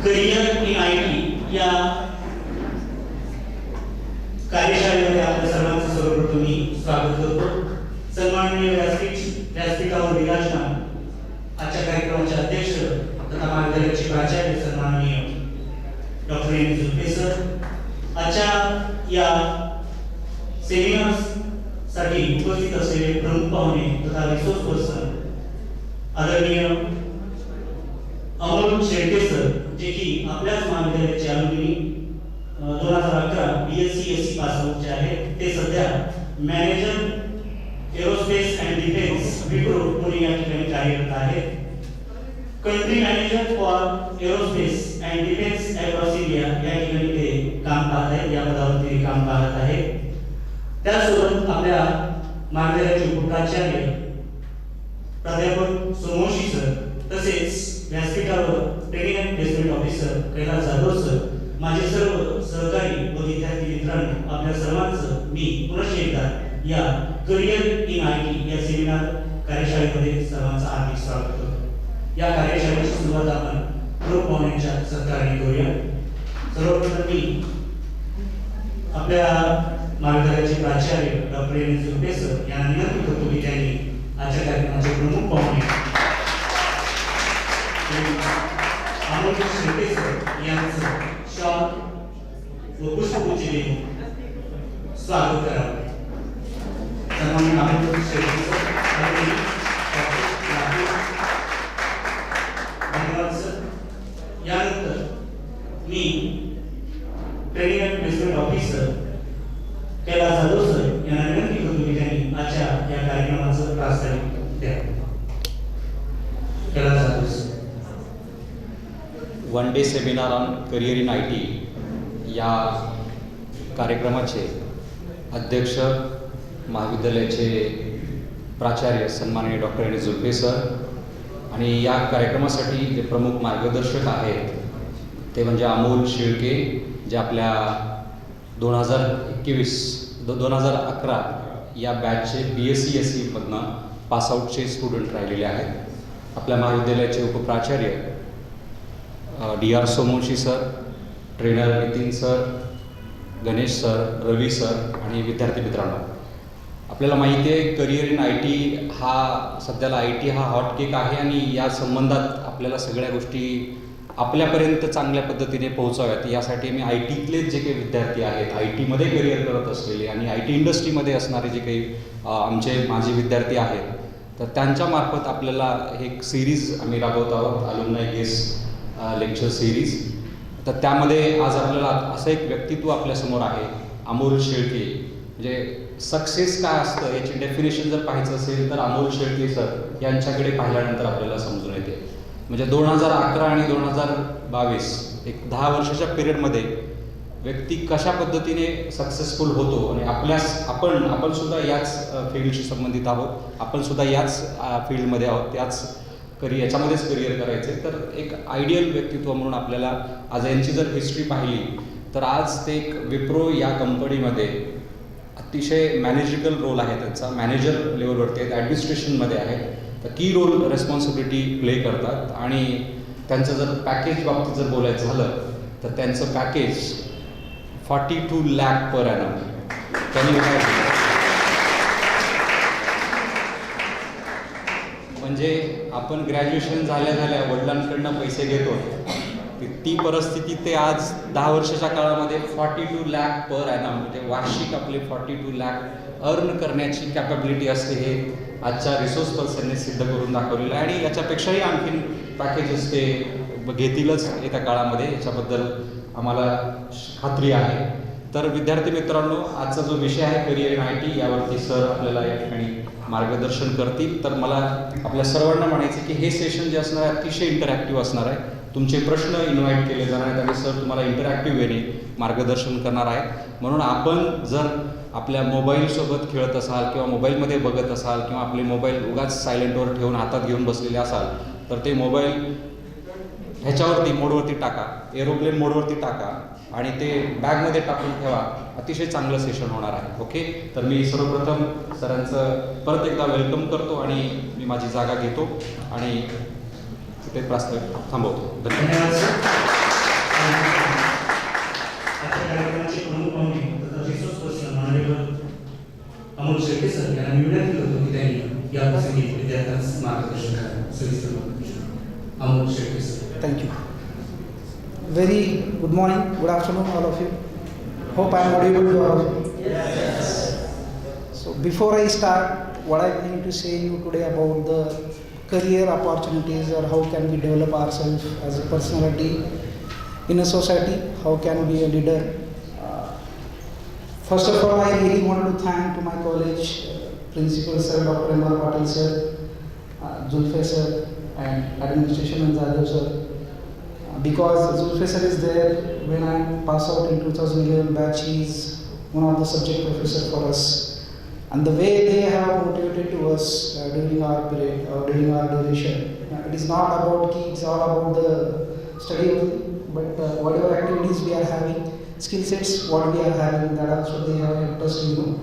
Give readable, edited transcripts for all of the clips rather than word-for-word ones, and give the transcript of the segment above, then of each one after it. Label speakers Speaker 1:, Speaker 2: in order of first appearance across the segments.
Speaker 1: Career in IT या कार्यशाळेमध्ये आपल्या सर्वांचं सर्वप्रथम मी स्वागत करतो. सन्माननीय व्यासपीठावर विराजमान आजच्या कार्यक्रमाचे अध्यक्ष तथा महाविद्यालयाचे प्राचार्य सन्माननीय डॉक्टर एम जुल्फे सर, आजच्या या सेमिनार साठी उपस्थित असलेले प्रमुख पाहुणे तथा रिसोर्स पर्सन आदरणीय अमोल शेळके सर, जे की आपल्याच महाविद्यालयाचे अलुमिनी 2011 BSc SC पास आउटचे आहेत. ते सध्या manager aerospace and defence Wipro Pune या ठिकाणी कार्यरत आहेत. Country manager for aerospace and defence across India या ठिकाणी ते काम पाहत आहेत, या पदावर ते काम पाहत आहेत. त्यासोबत आपल्या महाविद्यालयाचे उपप्राचार्य प्राध्यापक सोमोशी सर, तसेच व्यासपीठावर training and placement officer Kailas Jadhav sir, माझे सर्व सहकारी व विद्यार्थी मित्रांनो, आपल्या सर्वांचं मी पुन्हा एकदा या करिअर इन IT या सेमिनार कार्यशाळेमध्ये सर्वांचं हार्दिक स्वागत करतो. या कार्यशाळेची सुरुवात आपण प्रमुख पाहुण्यांच्या सत्काराने करूया. सर्वप्रथम मी आपल्या महाविद्यालयाचे प्राचार्य डॉक्टर एम जुल्फे सर यांना विनंती करतो की त्यांनी आजच्या कार्यक्रमाचे प्रमुख पाहुणे अमोल शेळके सर यांचं शॉल व पुष्पगुच्छ देऊन स्वागत करावे. सन्माननीय अमोल शेळके सर, धन्यवाद सर. यानंतर मी training and placement officer Kailas Jadhav sir यांना विनंती करतो की त्यांनी आजच्या या कार्यक्रमाचं प्रास्ताविक द्यावे. Kailas Jadhav sir.
Speaker 2: One day seminar on career in IT या कार्यक्रमाचे अध्यक्ष महाविद्यालयाचे प्राचार्य सन्माननीय डॉक्टर एम जुल्फे सर आणि या कार्यक्रमासाठी जे प्रमुख मार्गदर्शक आहेत ते म्हणजे अमोल शेळके, जे आपल्या 2011 या बॅचचे BSc SC मधनं पासआउटचे स्टुडंट राहिलेले आहेत. आपल्या महाविद्यालयाचे उपप्राचार्य DR Somoshi sir, trainer Nitin sir, Ganesh sir, Ravi sir आणि विद्यार्थी मित्रांनो, आपल्याला माहिती आहे करिअर इन IT हा सध्याला IT हा हॉट केक आहे आणि या संबंधात आपल्याला सगळ्या गोष्टी आपल्यापर्यंत चांगल्या पद्धतीने पोहोचाव्यात यासाठी मी ITतले जे काही विद्यार्थी आहेत, ITमध्ये करिअर करत असलेले आणि IT इंडस्ट्रीमध्ये असणारे जे काही माझे विद्यार्थी आहेत, तर त्यांच्यामार्फत आपल्याला एक सिरीज आम्ही राबवत आहोत, अलुमनाय गेस्ट लेक्चर सिरीज. तर त्यामध्ये आज आपल्याला असं एक व्यक्तित्व आपल्यासमोर आहे, अमोल शेळके. म्हणजे सक्सेस काय असतं याची डेफिनेशन जर पाहायचं असेल तर अमोल शेळके सर यांच्याकडे पाहिल्यानंतर आपल्याला समजून येते. म्हणजे 2011 आणि 2022 एक 10 वर्षाच्या पिरियडमध्ये व्यक्ती कशा पद्धतीने सक्सेसफुल होतो आणि आपण सुद्धा याच फील्डशी संबंधित आहोत, आपण सुद्धा याच फील्डमध्ये आहोत, याच्यामध्येच करिअर करायचे. तर एक आयडियल व्यक्तित्व म्हणून आपल्याला आज यांची जर हिस्ट्री पाहिली तर आज ते एक विप्रो या कंपनीमध्ये अतिशय मॅनेजरिकल रोल आहे त्यांचा, मॅनेजर लेवलवरती आहेत, ॲडमिनिस्ट्रेशनमध्ये आहेत, तर की रोल रेस्पॉन्सिबिलिटी प्ले करतात. आणि त्यांचं जर पॅकेज बाबतीत जर बोलायचं झालं तर त्यांचं पॅकेज 42 लाख पर ॲनम त्यांनी म्हणजे आपण ग्रॅज्युएशन झाल्या वडिलांकडनं पैसे घेतो, ती परिस्थिती ते आज 10 वर्षाच्या काळामध्ये 42 लाख पर ॲनम म्हणजे वार्षिक आपले 42 लाख अर्न करण्याची कॅपॅबिलिटी असते, हे आजच्या रिसोर्स पर्सनने सिद्ध करून दाखवलेलं आहे. आणि याच्यापेक्षाही आणखीन पॅकेजेस ते घेतीलच येत्या काळामध्ये, याच्याबद्दल आम्हाला खात्री आहे. तर विद्यार्थी मित्रांनो, आजचा जो विषय आहे करिअर इन IT यावरती सर आपल्याला या ठिकाणी मार्गदर्शन करतील. तर मला आपल्या सर्वांना म्हणायचं की हे सेशन जे असणार आहे अतिशय इंटरॅक्टिव्ह असणार आहे. तुमचे प्रश्न इन्व्हाइट केले जाणार आहेत आणि सर तुम्हाला इंटरॅक्टिव्ह वेने मार्गदर्शन करणार आहेत. म्हणून आपण जर आपल्या मोबाईलसोबत खेळत असाल किंवा मोबाईलमध्ये बघत असाल किंवा आपले मोबाईल उगाच सायलेंटवर ठेवून हातात घेऊन बसलेले असाल तर ते मोबाईल ह्याच्यावरती मोडवरती टाका, एरोप्लेन मोडवरती टाका आणि ते बॅगमध्ये टाकून ठेवा. अतिशय चांगलं सेशन होणार आहे. ओके, तर मी सर्वप्रथम सरांचं परत एकदा वेलकम करतो आणि मी माझी जागा घेतो आणि तिथे प्रस्ताव थांबवतो.
Speaker 1: धन्यवाद. सविस्तर Amol Shetty sir.
Speaker 3: Thank you. Very good morning, good afternoon, all of you. Hope I am audible to all of you.
Speaker 1: Yes.
Speaker 3: So before I start, what I need to say you today about the career opportunities or how can we develop ourselves as a personality in a society, how can we be a leader. First of all, I really want to thank to my college principal sir, Dr. M. R. Patil sir, Zulfe sir, and administration and Zadev sir. Because Zulfe sir is there when I pass out in 2011 batch, he is one of the subject professor for us. And the way they have motivated to us during our period, during our duration, it is not about kids, all about the study, but whatever activities we are having, skill sets what we are having, that also they have helped us to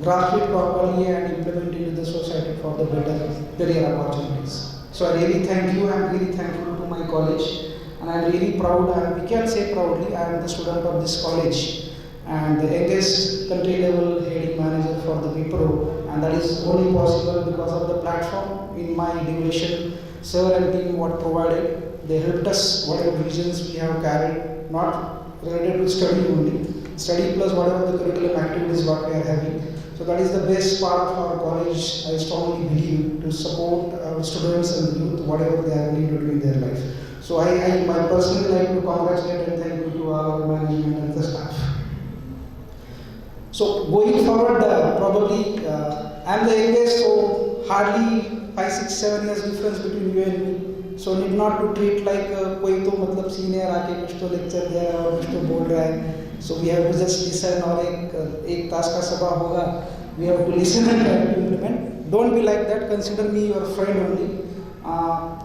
Speaker 3: grasp it properly and implement it in the society for the better career opportunities. So I really thank you. I am really thankful to my college, and I am really proud, and we can say proudly, I am the student of this college and the youngest country level heading manager for the Wipro, and that is only possible because of the platform in my duration. Sir and team what provided, they helped us whatever visions we have carried, not related to study only, study plus whatever the curriculum activities what we are having. So that is the best part of our college. I strongly believe to support our students and the youth whatever they are willing to do in their life. So I personally like to congratulate and thank you to our management and the staff. So going forward, probably I am the youngest, so hardly 5, 6, 7 years difference between you and me. So need not to treat like कोई तो मतलब senior आके कुछ तो lecture दे रहा है और कुछ तो बोल रहा है. So we have to just listen और एक ताश का सभा होगा. We have to listen and try to implement. Don't be like that. Consider me your friend only.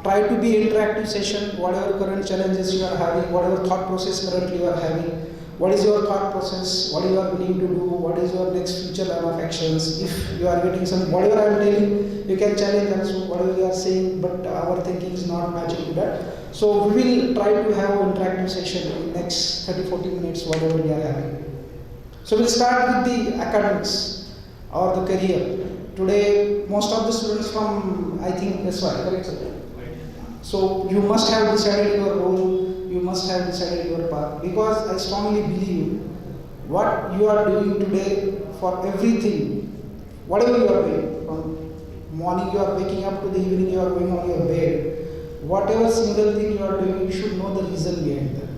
Speaker 3: Try to be interactive session. Whatever current challenges you are having, whatever thought process currently you are having. What is your thought process? What you are willing to do? What is your next future line of actions? If you are getting some, whatever I am telling, you can challenge also whatever you are saying, but our thinking is not matching to that. So we will try to have an interactive session in next 30-40 minutes, whatever we are having. So we'll start with the academics or the career. Today, most of the students from, I think, SY, correct sir? So you must have decided your role. You must have decided your path, because I strongly believe what you are doing today for everything, whatever you are doing, from morning you are waking up to the evening you are going on your bed, whatever single thing you are doing, you should know the reason behind that.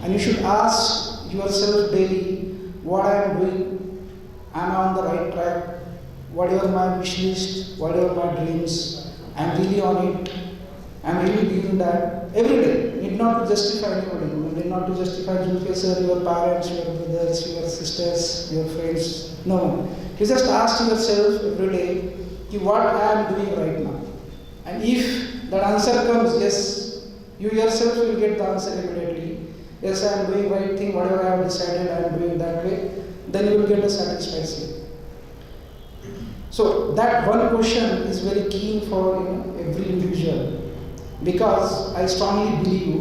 Speaker 3: And you should ask yourself daily, what I am doing, am I on the right track, whatever my wish list, whatever my dreams, I am really on it, I am really doing that every day. Need not to justify anybody, need not to justify Zulfe sir, your parents, your brothers, your sisters, your friends. No. You just ask yourself every day, what I am doing right now. And if that answer comes, yes, you yourself will get the answer immediately. Yes, I am doing right thing, whatever I have decided I am doing that way, then you will get a satisfied sleep. So that one question is very keen for every individual. Because I strongly believe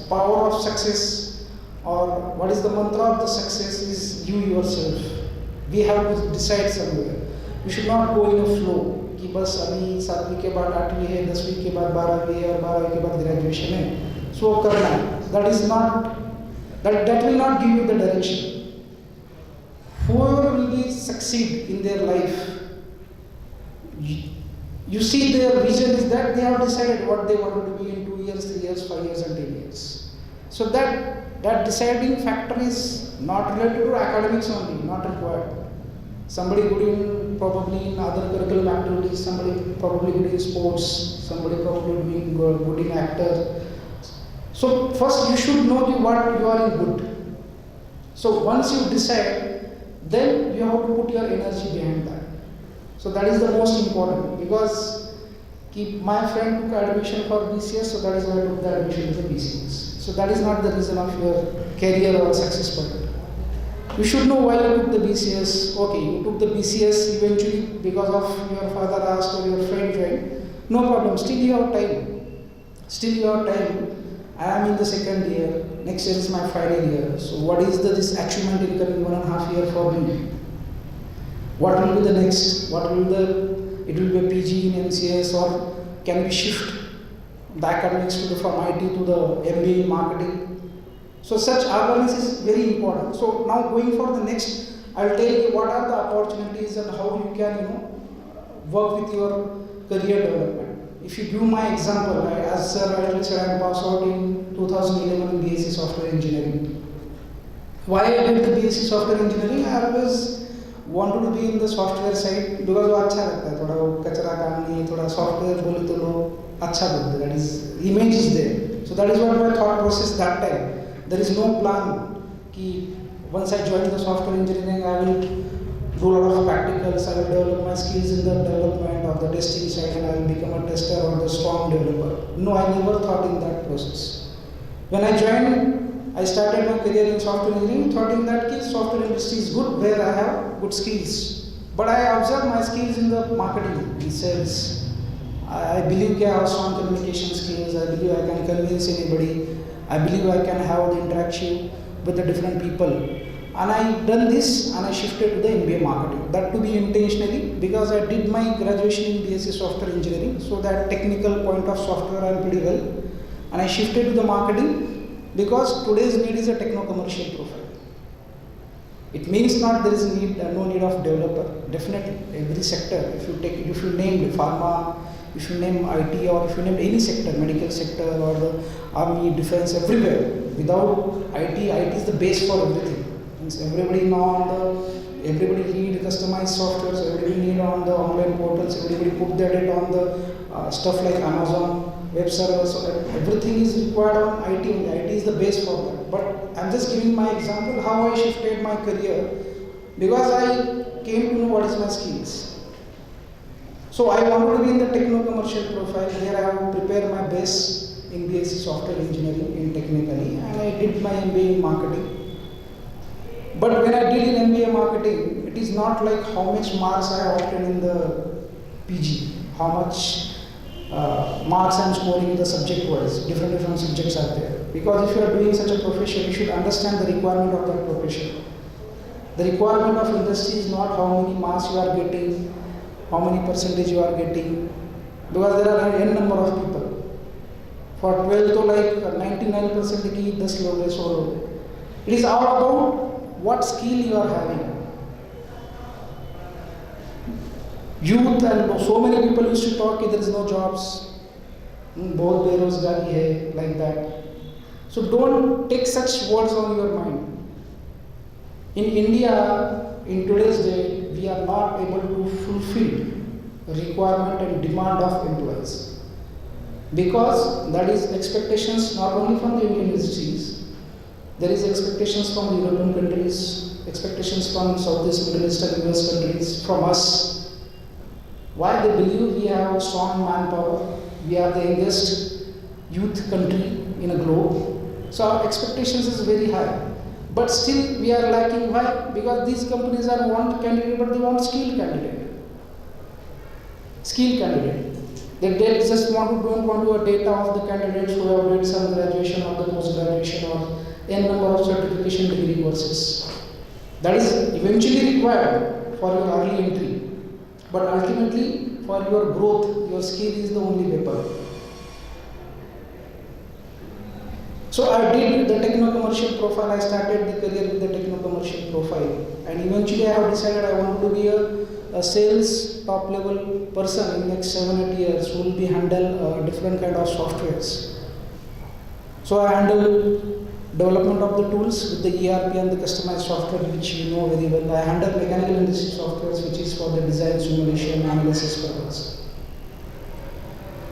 Speaker 3: power of success, or what is the mantra of the success, is you yourself. We have to decide somewhere. We should not go in a flow. कि बस अभी 7वीं के बाद 8वीं है, 10वीं के बाद 12वीं है और 12वीं के बाद ग्रेजुएशन है, सो करना है. That is not, that will not give you the direction. Whoever will be succeed in their life, you see their vision is that they have decided what they want to be in 2 years, 3 years, 5 years and 10 years. So that deciding factor is not related to academics only, not required. Somebody good in probably in other curriculum activities, somebody probably good in sports, somebody probably doing good in actor. So first you should know what you are in good. So once you decide, then you have to put your energy behind that. So that is the most important, because my friend took admission for BCS, so that is why I took the admission to the BCS. So that is not the reason of your career or success point. You should know why you took the BCS. Okay, you took the BCS eventually because of your father asked or your friend joined. No problem, still you have time. Still you have time. I am in the second year, next year is my final year. So what is this achievement in coming 1.5 years for me? What will be the next? It will be a PG in MCS, or can we shift the academics to the, from IT to the MBA in marketing? So such awareness is very important. So now going for the next, I'll tell you what are the opportunities and how you can work with your career development. If you give my example, as sir rightly said, I passed out in 2011 in BSc Software Engineering. Why I did the BSc Software Engineering? I always wanted to be in the software side because वो अच्छा लगता है, थोड़ा वो कचरा काम नहीं, थोड़ा software बोले तो लोग अच्छा बोलते हैं. That is image is there. So that is what my thought process that time. There is no plan कि once I join the software engineering, I will do a lot of practicals, I will develop my skills in the development or the testing side and I will become a tester or the strong developer. No, I never thought in that process. When I joined, I started my career in software engineering, thought in that case software industry is good where I have good skills. But I observed my skills in the marketing, in sales. I believe I have strong communication skills, I believe I can convince anybody, I believe I can have the interaction with the different people. And I done this and I shifted to the MBA marketing. That to be intentionally because I did my graduation in BSc Software Engineering, so that technical point of software I am pretty well. And I shifted to the marketing because today's need is a techno-commercial profile. It means not there is no need of developer. Definitely, every sector. If you name pharma, if you name IT, or if you name any sector, medical sector or the army, defense, everywhere. Without IT is the base for everything. Everybody everybody need customized software, so everybody need on the online portals, everybody put their data on the stuff like Amazon, web servers, so everything is required on IT. IT is the base for that. But I'm just giving my example how I shifted my career because I came to know what is my skills. So I wanted to be in the techno-commercial profile where I have prepared my base in BSc Software Engineering in technically and I did my MBA in marketing. But when I did in MBA marketing, it is not like how much marks I obtained in the PG, how much marks I am scoring in the subject wise, different subjects are there. Because if you are doing such a profession, you should understand the requirement of that profession. The requirement of industry is not how many marks you are getting, how many percentage you are getting, because there are n number of people. For 12 to like 99% ki 10 log hai, 100 log. It is all about what skill you are having. Youth and so many people used to talk that there is no jobs, bahut berozgari hai, like that. So don't take such words on your mind. In India, in today's day, we are not able to fulfill requirement and demand of employees because that is expectations not only from the Indian industries. There is expectations from the European countries, expectations from Southeast Middle East and US countries, from us. Why? They believe we have strong manpower, we are the youngest youth country in a globe. So our expectations is very high. But still we are lacking. Why? Because these companies are want candidate, but they want skilled candidate. Skilled candidate. They just don't want to data of the candidates who have did some graduation or the post-graduation or n number of certification degree courses. That is eventually required for your early entry. But ultimately, for your growth, your skill is the only weapon. So I did the techno-commercial profile. I started the career with the techno-commercial profile. And eventually I have decided I want to be a sales top level person in the next 7-8 years who will be handle different kind of softwares. So I handle development of the tools with the ERP and the customized software which you know very well. I handle mechanical industry softwares which is for the design, simulation, analysis purpose.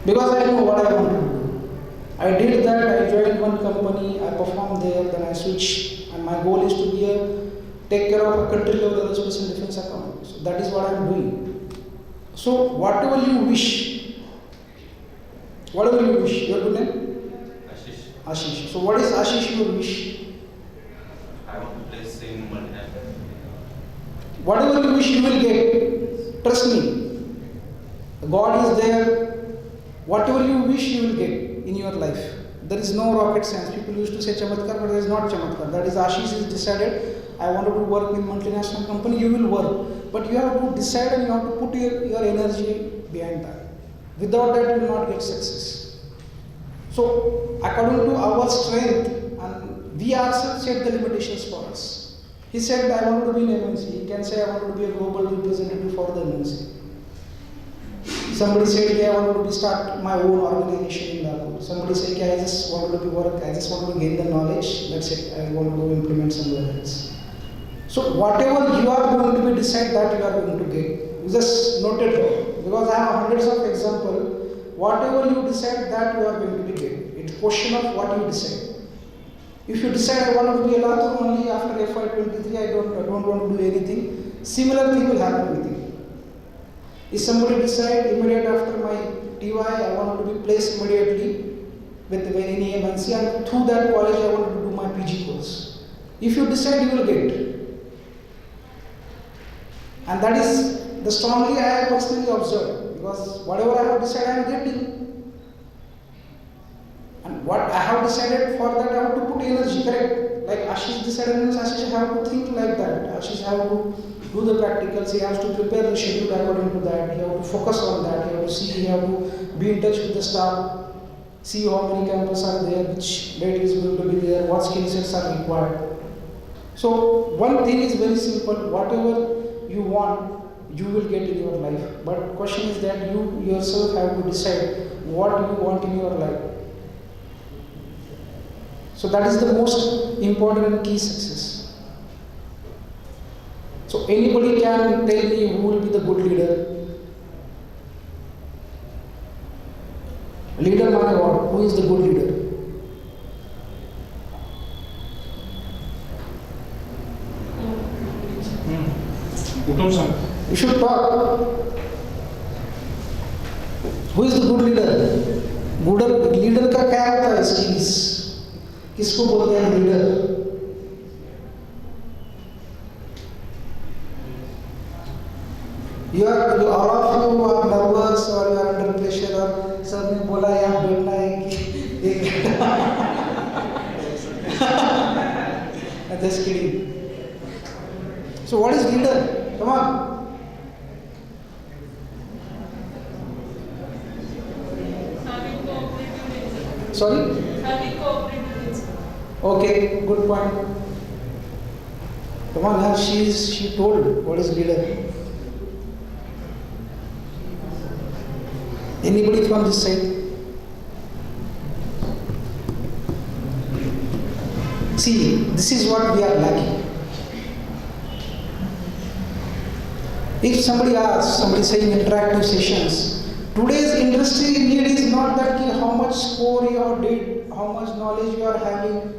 Speaker 3: Because I know what I want to do. I did that, I joined one company, I performed there, then I switched, and my goal is to take care of a country level aerospace and defense account. So that is what I am doing. So whatever you wish, your good name? Ashish. So what is Ashish your wish?
Speaker 4: I want to place in multinational.
Speaker 3: Whatever you wish you will get. Trust me. God is there. Whatever you wish you will get in your life. There is no rocket science. People used to say chamatkar, but there is not chamatkar. That is Ashish is decided. I wanted to work in multinational company. You will work, but you have to decide and you have to put your energy behind that. Without that, you will not get success. So, according to our strength, and we ourselves set the limitations for us. He said, I want to be an MNC. He can say, I want to be a global representative for the MNC. Somebody said, yeah, I want to start my own organization in Lahore. Somebody said, yeah, I just want to work, I just want to gain the knowledge. That's it. I want to go implement somewhere else. So whatever you are going to be decide that you are going to get. You just note it down. Because I have hundreds of examples. Whatever you decide that you are going to be get. It's a question of what you decide. If you decide I want to be a Latur only after FY23, I don't want to do anything. Similar thing will happen with you. If somebody decide immediate after my TY, I want to be placed immediately with any MNC, and through that college I want to do my PG course. If you decide, you will get. And that is the strongly I have personally observed, because whatever I have decided, I am getting. And what I have decided, for that I have to put energy, correct? Like Ashish decided, means Ashish have to think like that. Ashish have to do the practicals, he has to prepare the schedule according to that, he have to focus on that, he have to see, he have to be in touch with the staff, see how many campuses are there, which date is going to be there, what skill sets are required. So one thing is very simple, whatever you want, you will get in your life. But question is that you yourself have to decide what you want in your life. So that is the most important and key success. So anybody can tell me who will be the good leader. Leader means what? Who is the good leader? You should talk. Who is the good leader? Good leader का क्या होता है skills? किसको बोलते हैं leader? All of you are nervous or you are under pressure or sir ने बोला यहाँ बैठना है कि I'm just kidding. So what is leader? Come on.
Speaker 5: Having cooperative nature.
Speaker 3: Sorry?
Speaker 5: Having cooperative nature.
Speaker 3: Okay, good point. Come on, now she told what is leader. Anybody from this side? See, this is what we are lacking. If somebody asks, somebody saying interactive sessions, today's industry need is not that how much score you have did, how much knowledge you are having.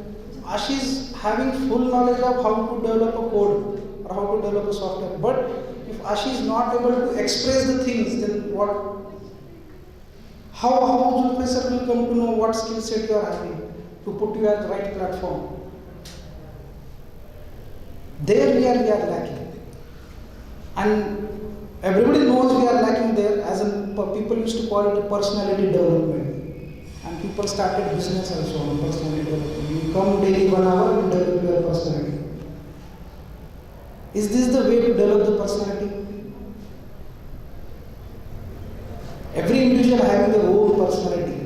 Speaker 3: Ashish is having full knowledge of how to develop a code or how to develop a software. But if Ashish is not able to express the things, then what? How Zulfesar will come to know what skill set you are having to put you at the right platform? There we are lacking. And everybody knows we are lacking there, as in people used to call it personality development. And people started business also on personality development. You come daily 1 hour and develop your personality. Is this the way to develop the personality? Every individual having their own personality.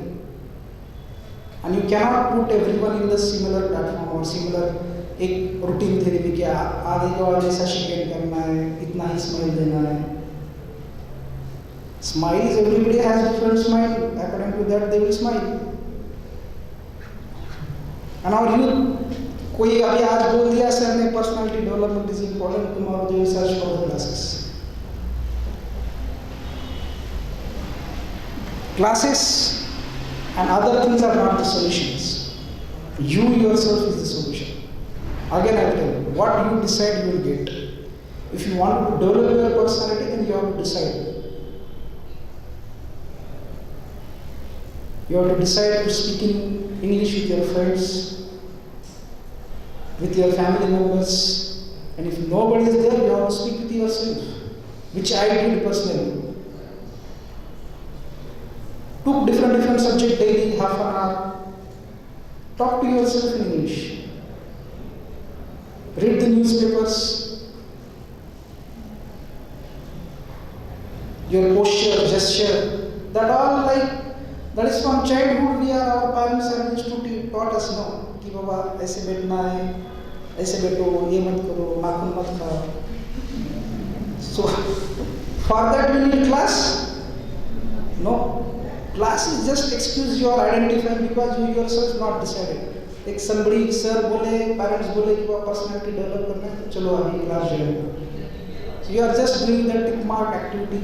Speaker 3: And you cannot put everyone in the similar platform or similar एक routine theory में क्या आधे को आधे सा शिकेट करना है, इतना ही स्माइल देना है. Smiles, everybody has different smile. According to that, they will smile. And now you, कोई अभी आज बोल दिया सर ने personality development is important, tomorrow they will search for the classes. Classes and other things are not the solutions. You yourself is the solution. Again, I will tell you, what you decide you will get. If you want to develop your personality, then you have to decide. You have to decide to speak in English with your friends, with your family members, and if nobody is there, you have to speak with yourself, which I did personally. Took different subjects daily, half an hour. Talk to yourself in English. Read the newspapers. Your posture, gesture, That all that is from childhood. Our parents are used to taught us no कि बाबा ऐसे बैठना है, ऐसे बैठो, ये मत करो, नाखून मत खाओ. So for that you need class? No. Class is just excuse you are identifying because you yourself not decided. एक somebody sir बोले, parents बोले कि वो personality develop करना है, तो चलो अभी class join करो. So you are just doing that tick mark activity.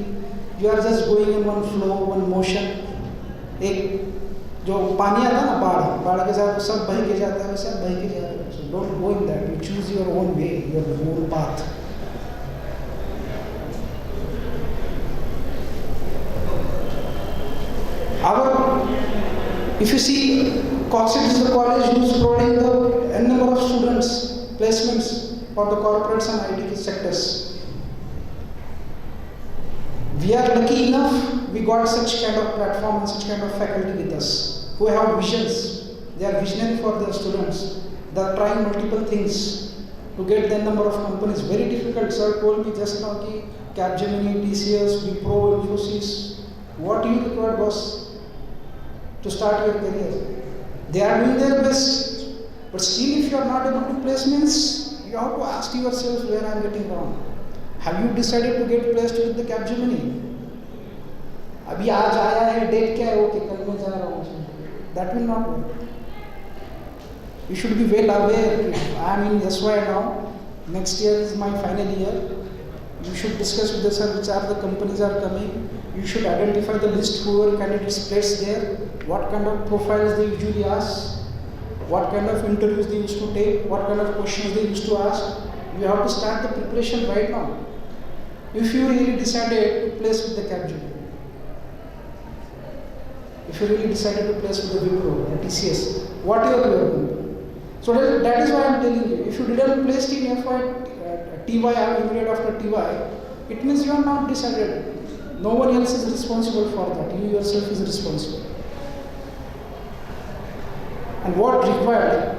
Speaker 3: You are just going in one flow, one motion. एक जो पानी आता है ना बाढ़ के साथ सब बह के जाता है, वैसे बह के जा रहे हैं. So don't go in that. You choose your own way, your own path. If you see, COCSIT is the college who is providing the n number of students placements for the corporates and IT sectors. We are lucky enough we got such kind of platform and such kind of faculty with us who have visions. They are visionary for their students. They are trying multiple things to get the number of companies. Very difficult. Sir told me just now कि Capgemini, TCS, Wipro, Infosys. What do you require, boss, to start your career? They are doing their best, but still, if you are not able to placements, you have to ask yourself where I am getting wrong. Have you decided to get placed with the Capgemini? अभी आज आया है, date क्या है, okay कल मैं जा रहा हूँ. That will not work. You should be well aware. I am in SY now. Next year is my final year. You should discuss with the sir which are the companies are coming. You should identify the list whoever candidates placed there. What kind of profiles they usually ask. What kind of interviews they used to take. What kind of questions they used to ask. You have to start the preparation right now. If you really decided to place with the Capgemini, if you really decided to place with the Wipro or TCS, whatever you are doing. So that is why I am telling you. If you didn't place in FY TY or immediate after TY, it means you are not decided. No one else is responsible for that. You yourself is responsible. And what required,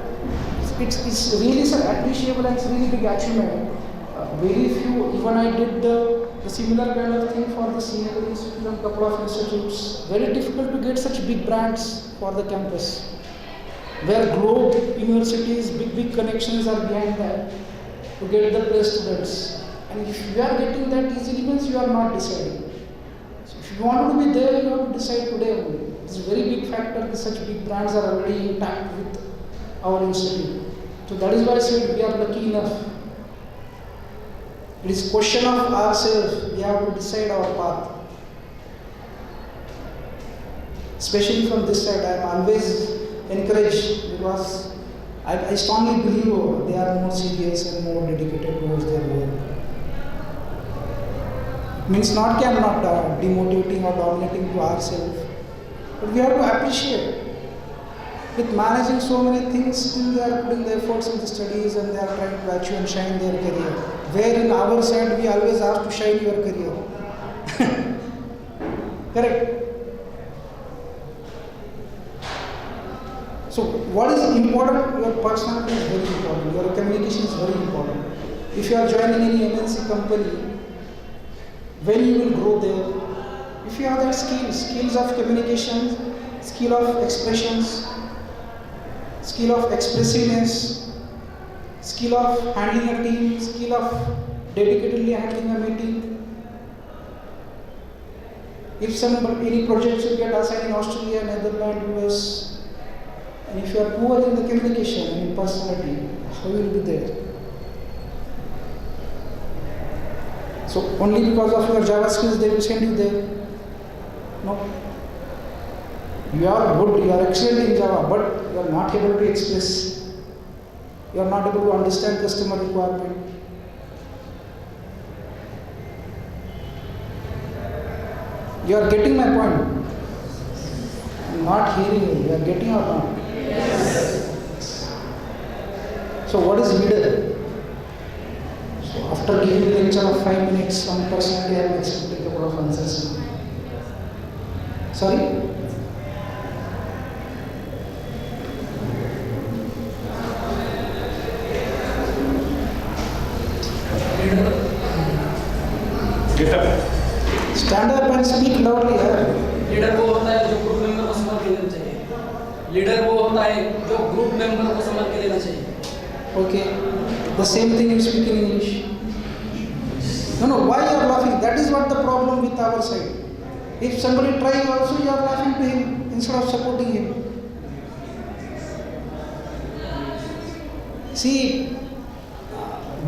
Speaker 3: it's really appreciable and it's really big achievement. Very few, even I did the similar kind of thing for the senior institute and couple of institutes. Very difficult to get such big brands for the campus. Where globe universities, big connections are behind that to get the place students. And if you are getting that easily means you are not deciding. So if you want to be there, you have to decide today only. It's a very big factor that such big brands are already intact with our institute. So that is why I said we are lucky enough. It is question of ourselves. We have to decide our path. Especially from this side, I am always encouraged because I strongly believe they are more serious and more dedicated towards their work. It means not demotivating or dominating to ourselves, but we have to appreciate. With managing so many things, still they are putting their efforts in the studies and they are trying to achieve and shine their career. Where in our side we always ask to shine your career. Correct? So what is important? Your personality is very important. Your communication is very important. If you are joining any MNC company, when you will grow there, if you have that skills of communication, skill of expressions, skill of expressiveness, skill of handling a team, skill of dedicatedly handling a meeting. If any projects you get assigned in Australia, Netherlands, US, and if you are poor in the communication and in personality, how will you be there? So only because of your Java skills they will send you there. No. You are good, you are excellent in Java, but you are not able to express. You are not able to understand customer requirement. You are getting my point. I am not hearing you. You are getting or not? Yes. So what is leader? So after giving a lecture of 5 minutes, some personality I am expecting a couple of answers. Sorry?
Speaker 6: Get up.
Speaker 3: Stand up and speak loudly.
Speaker 6: Leader वो होता है जो group member को संभाल के लेना चाहिए। Leader वो होता है जो ग्रुप मेंबर को संभाल के लेना चाहिए।
Speaker 3: Okay, the same thing you speak in English. No, why you are laughing? That is what the problem with our side. If somebody tries also, you are laughing to him instead of supporting him. See,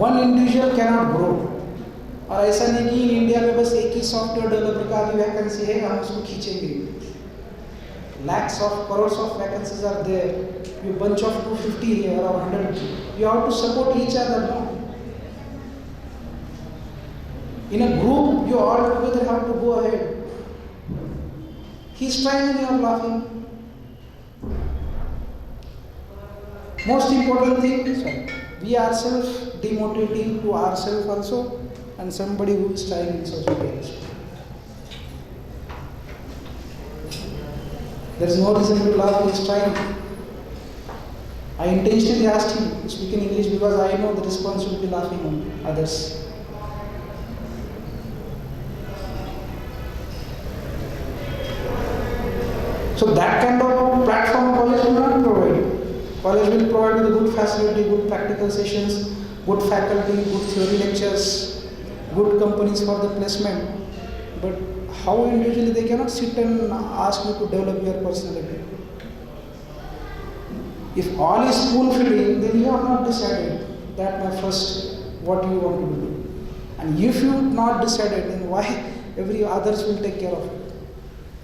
Speaker 3: one individual cannot grow. और ऐसा नहीं कि India में बस एक ही software developer का भी vacancy है, हम उसको खींचेंगे। Lakhs of crores of vacancies are there. You bunch of 250 here or 100. You have to support each other, no? In a group, you all together have to go ahead. He's trying and you are laughing. Most important thing, sorry, we ourselves demotivating to ourselves also, and somebody who is trying in society also. There is no reason to laugh, he is trying. I intentionally asked him to speak in English because I know the response will be laughing on others. So that kind of platform college will not provide. College will provide with good facility, good practical sessions, good faculty, good theory lectures, good companies for the placement. But how individually they cannot sit and ask you to develop your personality. If all is spoon feeding, then you have not decided that my first what you want to do. And if you not decided, then why every others will take care of it?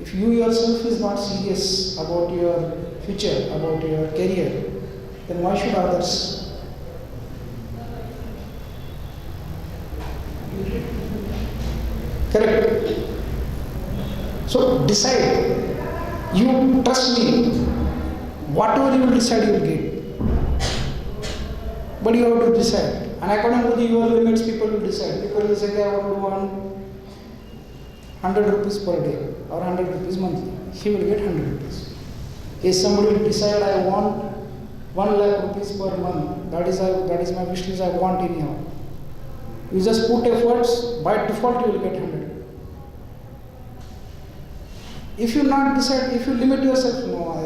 Speaker 3: If you yourself is not serious about your future, about your career, then why should others? Correct. So decide. You trust me. Whatever you will decide, you will get. But you have to decide. And according to your limits, people will decide. People will say, I want to earn 100 rupees per day or 100 rupees monthly. He will get 100 rupees. If somebody will decide, I want 1 lakh rupees per month, that is my wish list, I want anyhow. You just put efforts, by default you will get 100. If you not decide, if you limit yourself, no, I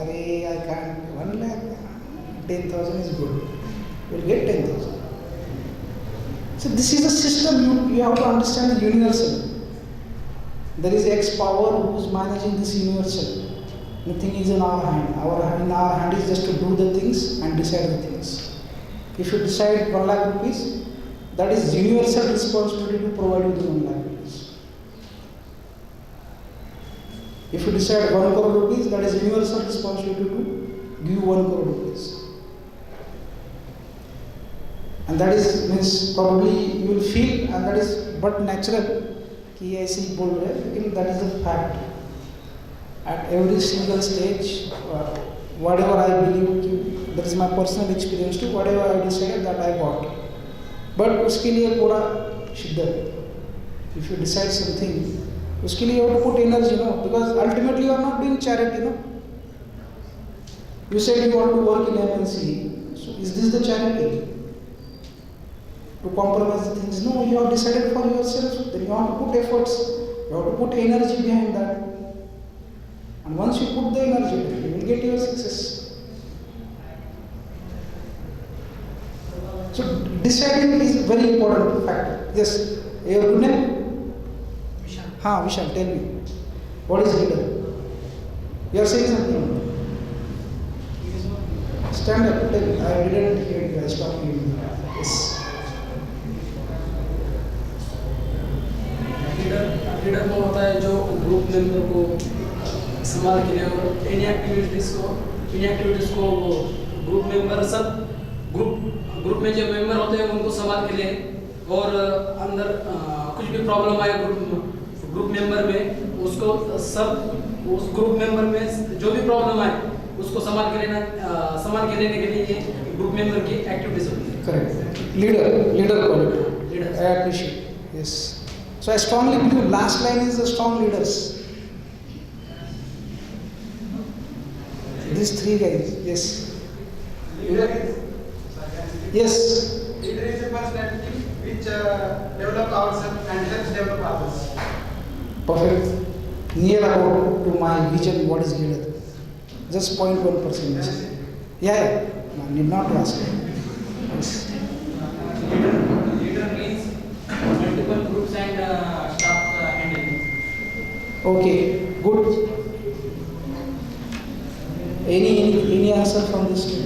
Speaker 3: can't, 1 lakh, 10,000 is good. You will get 10,000. So this is a system, you have to understand the universal. There is X power who is managing this universal. Nothing is in our hand. In our hand is just to do the things and decide the things. If you decide 1 lakh rupees, that is universal responsibility to provide you the 1 lakh rupees. If you decide 1 crore rupees, that is universal responsibility to give 1 crore rupees. And that is means probably you will feel, and that is but natural कि ऐसे ही बोल रहे हैं, लेकिन that is a fact. At every single stage, whatever I believe, that is my personal experience too, whatever I decided that I got. But उसके लिए पूरा शिद्दत. If you decide something, उसके लिए you have to put energy, no? Because ultimately you are not doing charity, no? You said you want to work in MNC, so is this the charity? To compromise the things? No, you have decided for yourself. Then you have to put efforts. You have to put energy behind that. And once you put the energy, you will get your success. So deciding is a very important factor. Yes, your good name? Vishal. Vishal, tell me. What is leader? You are saying something. Stand up. Tell me. I didn't hear you. I stopped hearing you. Yes.
Speaker 6: Leader वो होता है जो group member को संभाल के लिए और इन activities को वो ग्रुप मेंबर सब ग्रुप में जो मेंबर होते हैं उनको संभाल के लिए और अंदर कुछ भी प्रॉब्लम आए ग्रुप मेंबर में उसको सब उस ग्रुप मेंबर में जो भी प्रॉब्लम आए उसको संभाल के लेने के लिए ये ग्रुप मेंबर की एक्टिविटीज होती है.
Speaker 3: Correct. Leader quality. I appreciate. Yes. So I strongly believe last line is the strong leaders. These three guys, yes.
Speaker 7: Leader is
Speaker 3: Yes.
Speaker 7: Leader is a personality which develop ourselves and helps develop others.
Speaker 3: Perfect. near about to my vision what is leader. Just 0.1%. Yeah, no, need not to ask. Yes.
Speaker 6: Leader means multiple groups and staff handling.
Speaker 3: Okay, good. Any answer from this team?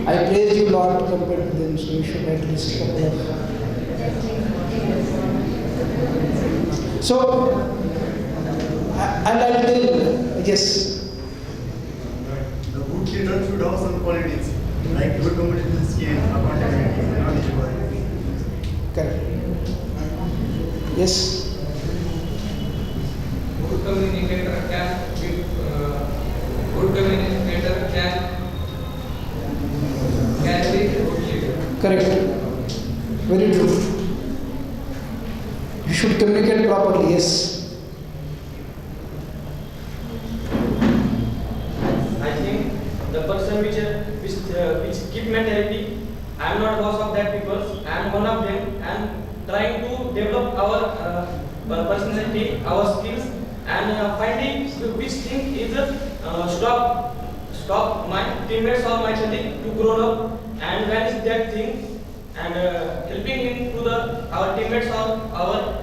Speaker 3: I praise you lot compared to them, so you should at least couple of. So, I'll tell, yes,
Speaker 8: The good leader should have some qualities like good communication skills, accountability, knowledge.
Speaker 3: correct. Yes,
Speaker 7: Good communicator can give, good communicator can be a good leader.
Speaker 3: correct. Very true. You should communicate properly, yes.
Speaker 9: I think the person which keep mentality, I am not boss of that people, I am one of them, and trying to develop our personality, our skills, and finding which thing is stop my teammates or my colleague to grow up, and when is that thing, and helping him to our teammates or our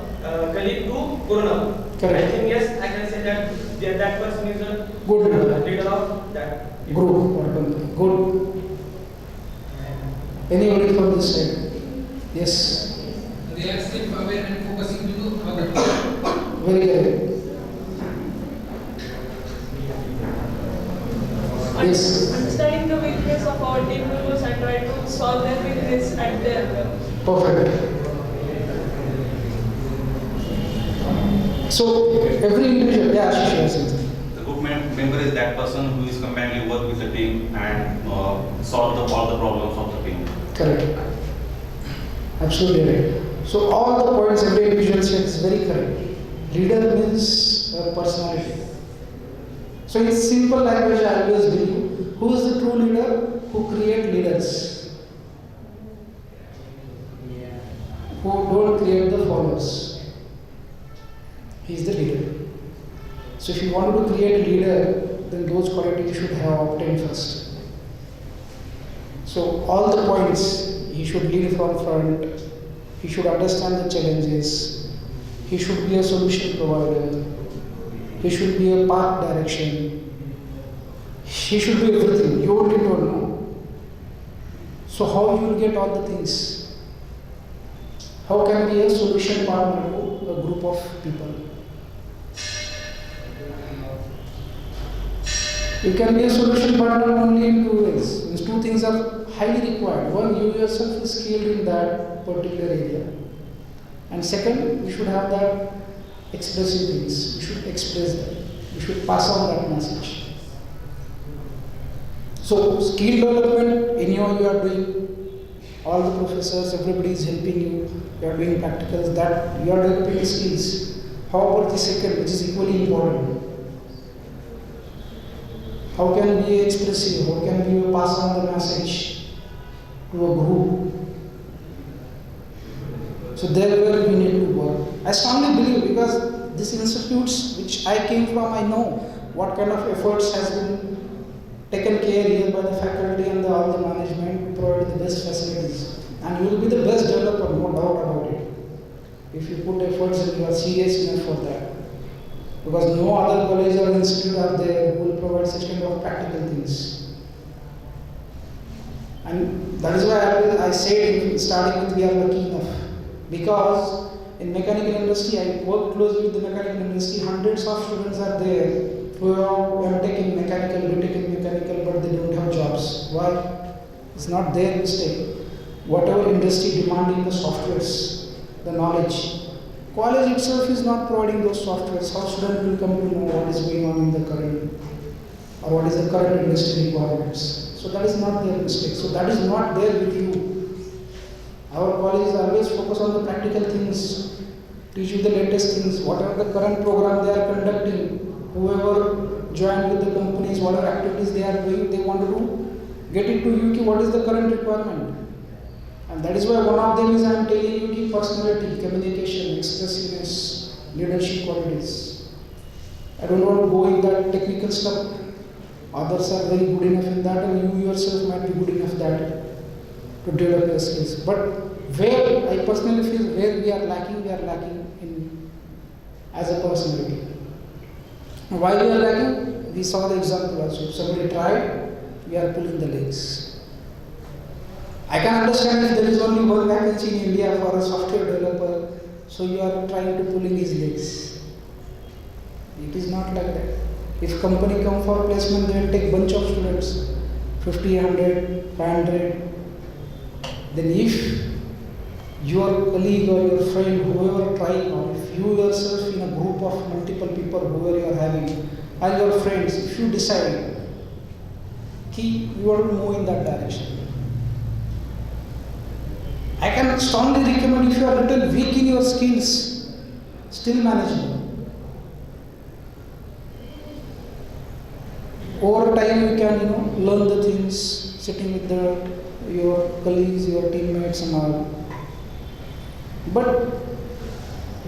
Speaker 9: colleague to grow up.
Speaker 3: Correct.
Speaker 9: I think yes, I can say that person is a
Speaker 3: Good leader.
Speaker 9: leader of that.
Speaker 3: Group or company. Good. Anybody from this side? Yes.
Speaker 7: They are self-aware and focusing to other.
Speaker 3: Very good. Yes.
Speaker 5: Understanding the weakness of our team members and try to solve their weakness at their level.
Speaker 3: Perfect. So every individual, yeah, Ashish, yes, yes.
Speaker 4: The good member is that person who is combinedly work with the team and solve all the problems of the team.
Speaker 3: Correct. Absolutely right. So all the points every individual said is very correct. Leader means personality. So in simple language, I always believe, who is the true leader? Who create leaders. Who don't create the followers. He is the leader. So if you want to create a leader, then those qualities you should have obtained first. So all the points, he should lead from front, he should understand the challenges, he should be a solution provider, he should be a path direction, he should be everything, you only don't know. So how you will get all the things? How can be a solution partner to a group of people? You can be a solution partner only in two ways. These two things are highly required. One, you yourself is skilled in that particular area. And second, you should have that expressive things. You should express that. You should pass on that message. So, skill development, anyhow you are doing, all the professors, everybody is helping you, you are doing practicals, that you are developing skills. How about the second, which is equally important? How can we be expressive? How can we pass on the message to a group? So there where we need to work. I strongly believe, because these institutes which I came from, I know what kind of efforts has been taken care here by the faculty and all the management to provide the best facilities. And you will be the best developer, no doubt about it. If you put efforts and you are serious enough for that. Because no other college or institute are there who will provide such kind of practical things. And that is why I said starting with we are lucky enough. Because in mechanical industry, I work closely with the mechanical industry, hundreds of students are there who have taken mechanical, retaken mechanical, but they don't have jobs. Why? It's not their mistake. Whatever industry demanding the softwares, the knowledge, college itself is not providing those softwares. How student will come to know what is going on in the current, or what is the current industry requirements. So that is not their mistake. So that is not there with you. Our college is always focused on the practical things, teach you the latest things, whatever the current program they are conducting, whoever joined with the companies, whatever activities they are doing, they want to get it to you, what is the current requirement. And that is why one of them is I am telling you personality, communication, expressiveness, leadership qualities. I don't want to go in that technical stuff. Others are very good enough in that, and you yourself might be good enough that to develop your skills. But where I personally feel where we are lacking in as a personality. Why we are lacking? We saw the example also. If somebody tried, we are pulling the legs. I can understand if there is only one vacancy in India for a software developer, so you are trying to pulling his legs. It is not like that. If company come for placement, they will take bunch of students, 50, 100, 500. Then if your colleague or your friend, whoever trying, or if you yourself in a group of multiple people, whoever you are having, and your friends, if you decide, you want to move in that direction. I can strongly recommend if you are a little weak in your skills, still manageable. Over time you can learn the things sitting with your colleagues, your teammates and all. But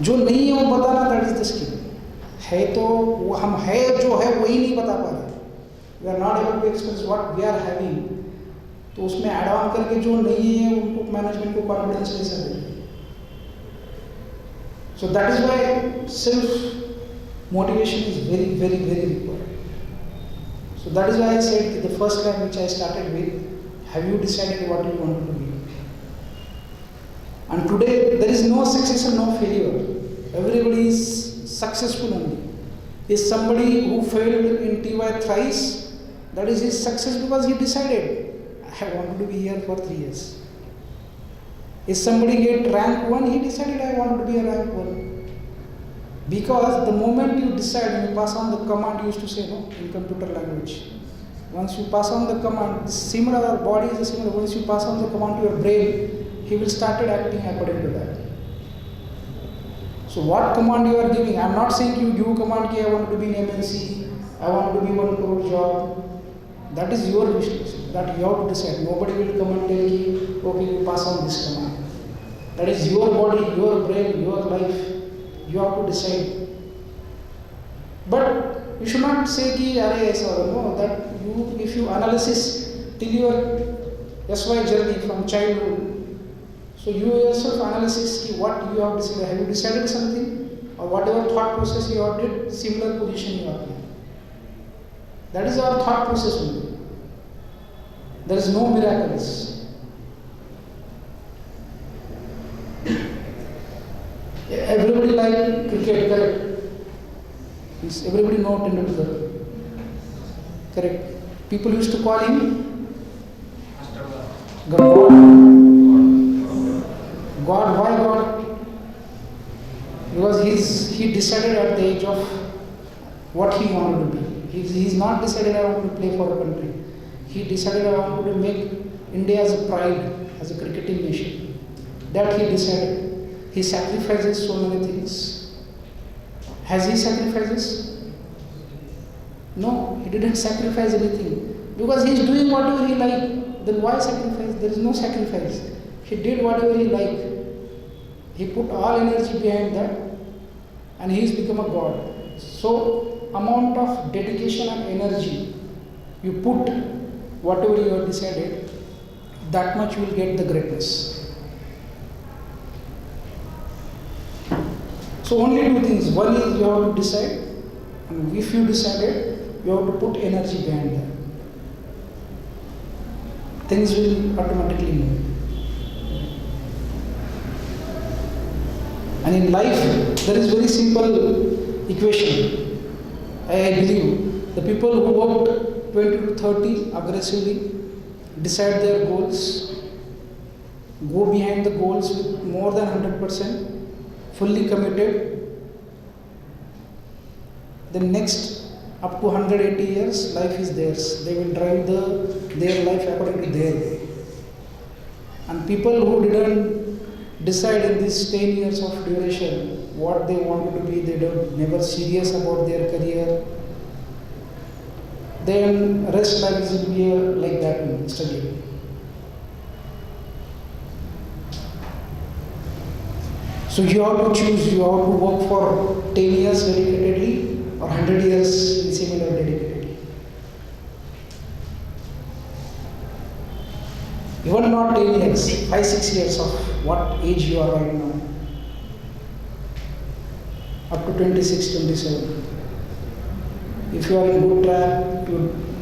Speaker 3: जो नहीं है वो बताना, that is the skill. है तो वो हम है जो है वही नहीं बता पा रहे. We are not able to express what we are having. तो उसमें ऐड ऑन करके जो नहीं है उनको मैनेजमेंट को कॉन्फिडेंस कैसे देंगे. So that is why self motivation is very, very, very required. So that is why I said the first line which I started with, have you decided what you want to be? And today there is no success and no failure. Everybody is successful only. Is somebody who failed in TY thrice, that is his success because he decided, I want to be here for 3 years. If somebody get rank 1, he decided I want to be a rank 1. Because the moment you decide, you pass on the command, you used to say no in computer language. Once you pass on the command, similar, our body is similar. Once you pass on the command to your brain, he will start acting according to that. So what command you are giving? I am not saying you give command I want to be in MNC, I want to be 1 crore job. That is your wish list. That you have to decide. Nobody will come and tell you, okay, you pass on this command. That is your body, your brain, your life. You have to decide. But you should not say ki are aisa no. That you, if you analysis till your SY journey from childhood, so you yourself analysis ki what you have decided. Have you decided something, or whatever thought process you have did, similar position you are in. That is our thought process only. There is no miracles. Everybody like cricket, correct? Everybody know Tendulkar, correct? People used to call him God. God, why God? Because he decided at the age of what he wanted to be. He's not decided I want to play for a country. He decided I want to make India as a pride, as a cricketing nation. That he decided. He sacrifices so many things. Has he sacrifices? No, he didn't sacrifice anything. Because he is doing whatever he liked. Then why sacrifice? There is no sacrifice. He did whatever he liked. He put all energy behind that, and he has become a god. So, amount of dedication and energy you put, whatever you have decided, that much you will get the greatness. So only 2 things. One is you have to decide, and if you decided, you have to put energy behind that. Things will automatically move. And in life, there is very simple equation. I believe the people who worked 20 to 30 aggressively, decide their goals, go behind the goals with more than 100%, fully committed. The next up to 180 years, life is theirs. They will drive their life according to their way. And people who didn't decide in these 10 years of duration what they wanted to be, they don't never serious about their career, then rest life will be like that, struggling. So you have to choose, you have to work for 10 years dedicatedly or 100 years in similar dedicatedly. Even not 10 years, 5-6 years of what age you are right now. Up to 26, 27. If you are in good track,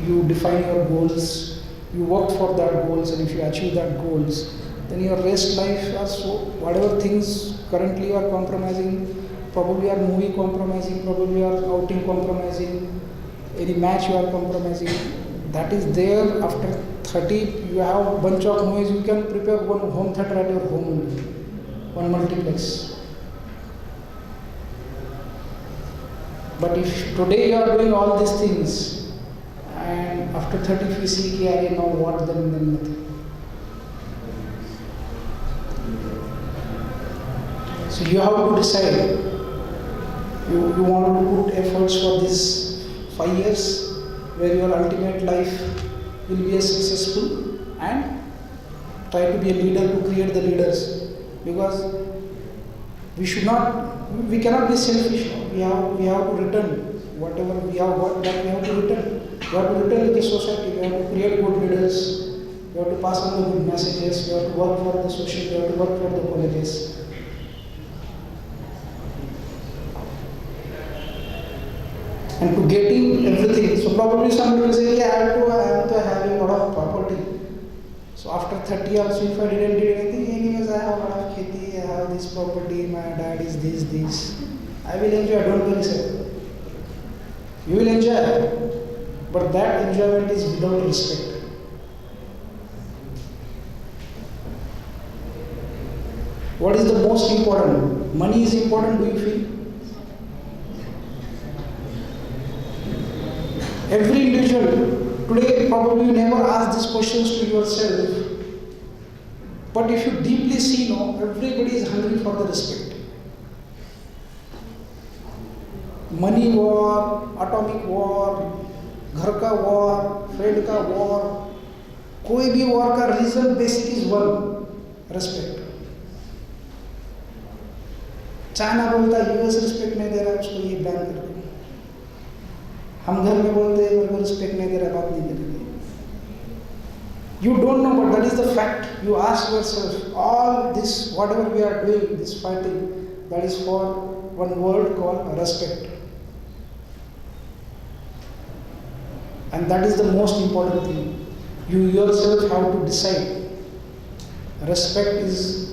Speaker 3: you define your goals, you work for that goals, and if you achieve that goals, then your rest life also, whatever things currently you are compromising, probably are movie compromising, probably are outing compromising, any match you are compromising, that is there after 30, you have a bunch of movies, you can prepare one home theater at your home only, one multiplex. But if today you are doing all these things, and after 30 if you see, I know what, then nothing. So you have to decide. You want to put efforts for these 5 years, where your ultimate life will be a successful, and try to be a leader to create the leaders, because we cannot be selfish. We have to return whatever we have got, that we have to return. We have to return to the society. We have to create good leaders. We have to pass on the good messages. We have to work for the social. We have to work for the colleges. And to getting everything. So probably somebody will say, yeah, I have to have a lot of property. So after 30 also, if I didn't do anything, anyways I have a lot of kheti, I have this property, my dad is this. I will enjoy, don't worry sir. You will enjoy, but that enjoyment is without respect. What is the most important? Money is important, do you feel? Every individual, today probably you never ask these questions to yourself, but if you deeply see, no, everybody is hungry for the respect. Money war, atomic war, घर का war, friend का war, कोई भी war का reason basic is one, respect. China बोलता है US respect नहीं दे रहा है, उसको ये बैन कर दो. हम घर में बोलते हैं मेरे को रिस्पेक्ट नहीं दे रहा, बात नहीं करेंगे. You don't know, but that is the fact. You ask yourself, all this, whatever we are doing, this fighting, that is for one word called respect. And that is the most important thing. You yourself have to decide. Respect is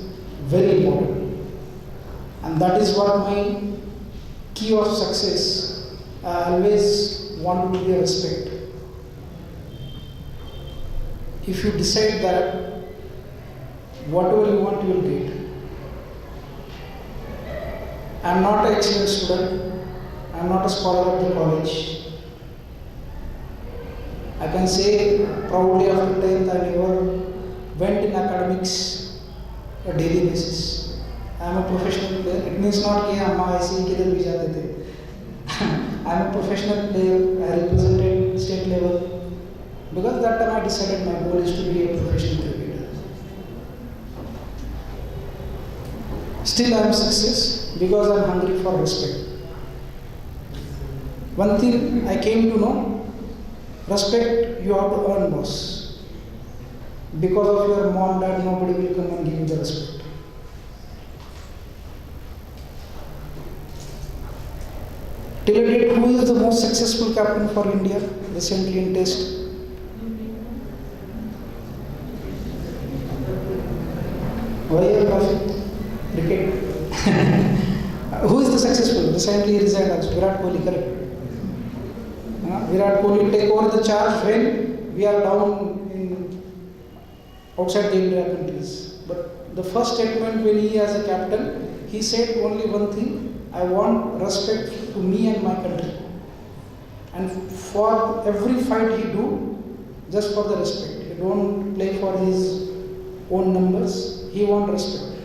Speaker 3: very important. And that is what my key of success. I always want to be a respect. If you decide that, whatever you want, you will get. I am not an excellent student. I am not a scholar of the college. I can say proudly after 10th I never went in academics on a daily basis. I am a professional player. It means not that I am a I am a professional player. I represented state level. Because that time I decided my goal is to be a professional cricketer. Still I am success because I am hungry for respect. One thing I came to know, respect you have to earn, boss. Because of your mom, dad, nobody will come and give you the respect. Till date, who is the most successful captain for India recently in Test? Why are you laughing? Cricket. Who is the successful? Recently resigned also. Virat Kohli, correct? Virat Kohli take over the charge when we are down in outside the India countries. But the first statement when he as a captain, he said only one thing: I want respect to me and my country. And for every fight he do, just for the respect. He don't play for his own numbers. He want respect.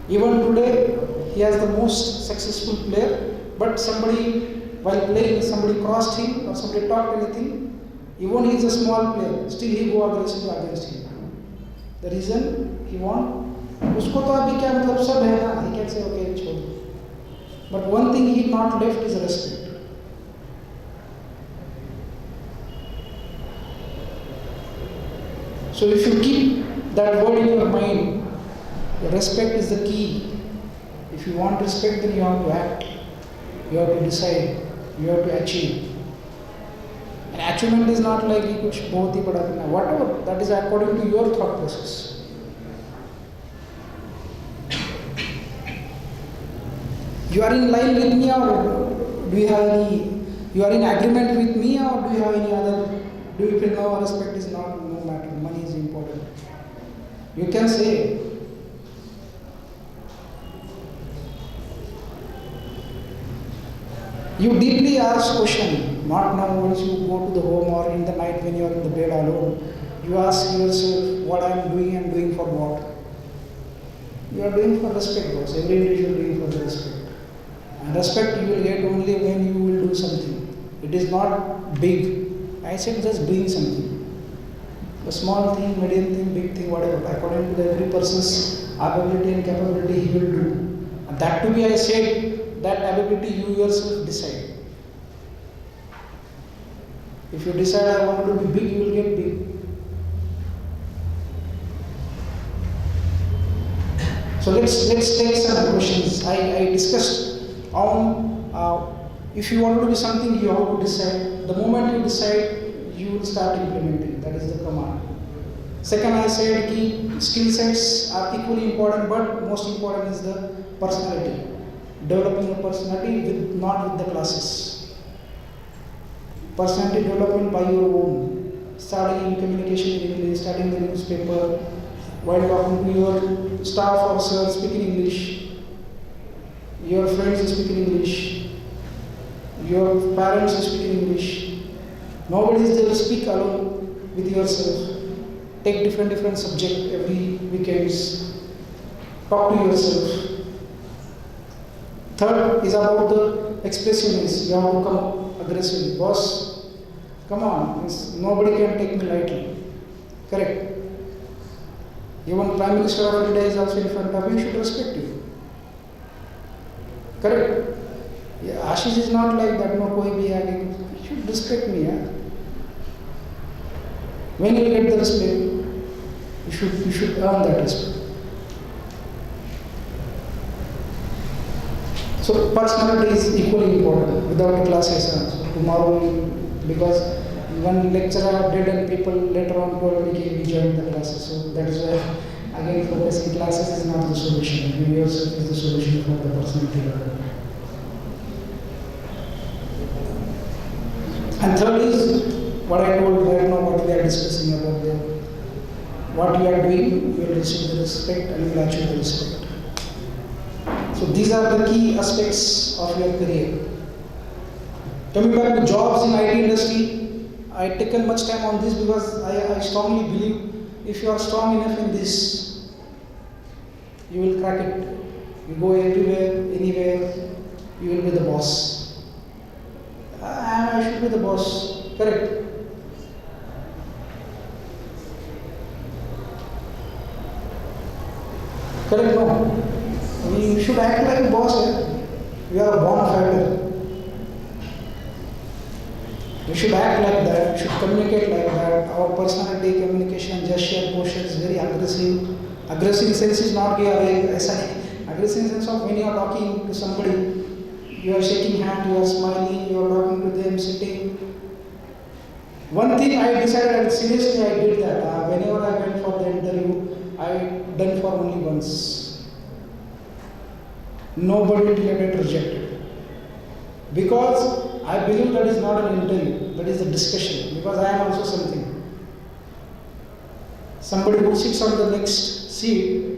Speaker 3: Even today, he has the most successful player. But somebody, while playing, somebody crossed him or somebody talked anything. Even he is a small player, still he go aggressive against him. The reason he want उसको तो अभी क्या मतलब सब है ना, he can say okay छोड़ दो. But one thing he not left is respect. So if you keep that word in your mind, respect is the key. If you want respect, then you have to act, you have to decide, you have to achieve. And achievement is not like you kuch bahut hi bada karna, whatever, that is according to your thought process. You are in line with me, or do you have any, you are in agreement with me, or do you have any other, do you feel no, respect is not, no matter, money is important? You can say. You deeply ask question, not now once you go to the home or in the night when you are in the bed alone. You ask yourself what I am doing for what? You are doing for respect, boss. Every individual doing for the respect. And respect you will get only when you will do something. It is not big. I said just doing something. A small thing, medium thing, big thing, whatever. According to every person's ability and capability, he will do. And that to be, I said, that ability you yourself decide. If you decide I want to be big, you will get big. So let's take some questions. I discussed on if you want to be something, you have to decide. The moment you decide, you will start implementing. That is the command. Second, I said key skill sets are equally important, but most important is the personality. Developing a personality with not with the classes. Personality development by your own. Starting in communication in English, starting the newspaper, while talking to your staff or sir, speaking English. Your friends speaking English. Your parents speaking English. Nobody is there to speak alone with yourself. Take different subject every weekends. Talk to yourself. Third is about the expressiveness. You have to come aggressively. Boss, come on. Nobody can take me lightly. Correct. Even Prime Minister of India is also in front of you. Should respect you. Correct. Yeah, Ashish is not like that. No, koi bhi aage. You should respect me. Yeah? When you get the respect, you should earn that respect. So personality is equally important without classes. So tomorrow, because one lecturer did and people later on probably came join the classes. So that is why again focusing classes is not the solution. You yourself is the solution for the personality development. And third is what I told right now, what we are discussing about what you are doing, you will receive the respect and you will achieve the respect. So these are the key aspects of your career. Coming back to jobs in IT industry, I taken much time on this because I strongly believe if you are strong enough in this, you will crack it. You go everywhere, anywhere, you will be the boss. I should be the boss. Correct. Correct, no? We should act like a boss. We are born fighter. We should act like that. We should communicate like that. Our personality, communication, gesture, posture is very aggressive. Aggressive sense is not aggressive sense of when you are talking to somebody, you are shaking hand, you are smiling, you are talking to them, sitting. One thing I decided, and seriously I did that. Whenever I went for the interview, I done for only once. Nobody till I get rejected. Because I believe that is not an interview, that is a discussion. Because I am also something. Somebody who sits on the next seat,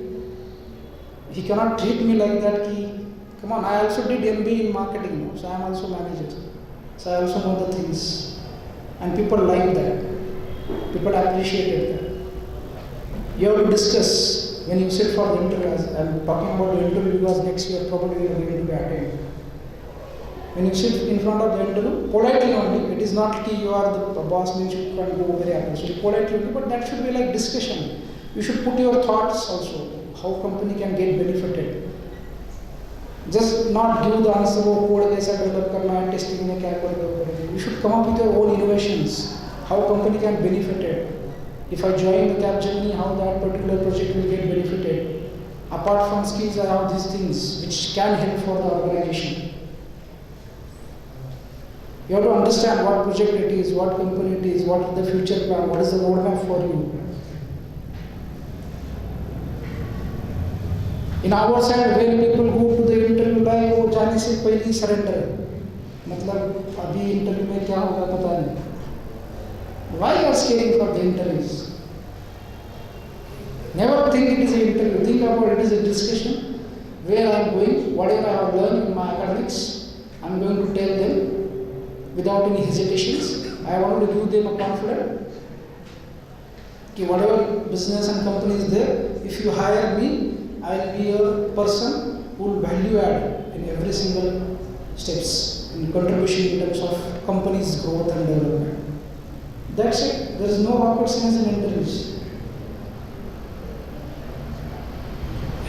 Speaker 3: he cannot treat me like that. Come on, I also did MBA in marketing, so I am also manager. So I also know the things. And people like that. People appreciated that. You have to discuss. When you sit for the interview, I am talking about the interview because next year probably you are going to be attending. When you sit in front of the interview, politely only, it is not that you are the boss, means you can't go very happy. So politely only, but that should be like discussion. You should put your thoughts also. how company can get benefited. Just not give the answer of code कैसा develop करना है, testing में क्या करेंगे. You should come up with your own innovations. How company can benefit it. If I join the Capgemini, how that particular project will get benefited. Apart from skills, I have these things which can help for the organization. You have to understand what project it is, what company it is, what is the future plan, what is the roadmap for you. In our side, when people go to the interview, like वो जाने से पहले ही surrender है. मतलब अभी interview में क्या होगा पता नहीं. Why you are scaring for the interviews? Never think it is an interview. Think about it as a discussion where I am going, whatever I have learned in my academics, I am going to tell them without any hesitations. I want to give them a confidence that whatever business and company is there, if you hire me, I will be a person who will value add in every single steps in contribution in terms of company's growth and development. That's it. There is no rocket science in interviews.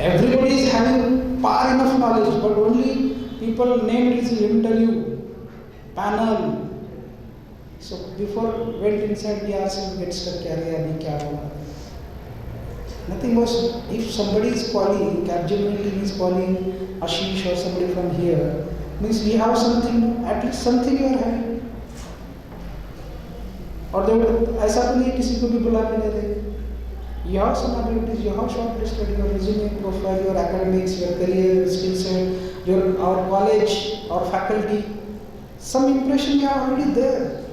Speaker 3: Everybody is having far enough knowledge, but only people named it as an interview panel. So before went inside, we ourselves get stuck. Nothing was. If somebody is calling, Capgemini team is calling Ashish or somebody from here, means we have something. At least something you are having. और ऐसा तो नहीं किसी को भी बुला के ले रहे. You have some abilities, you have shortlisted your resume, profile, your academics, your career, skill set, our college, our faculty. Some impression you are already there.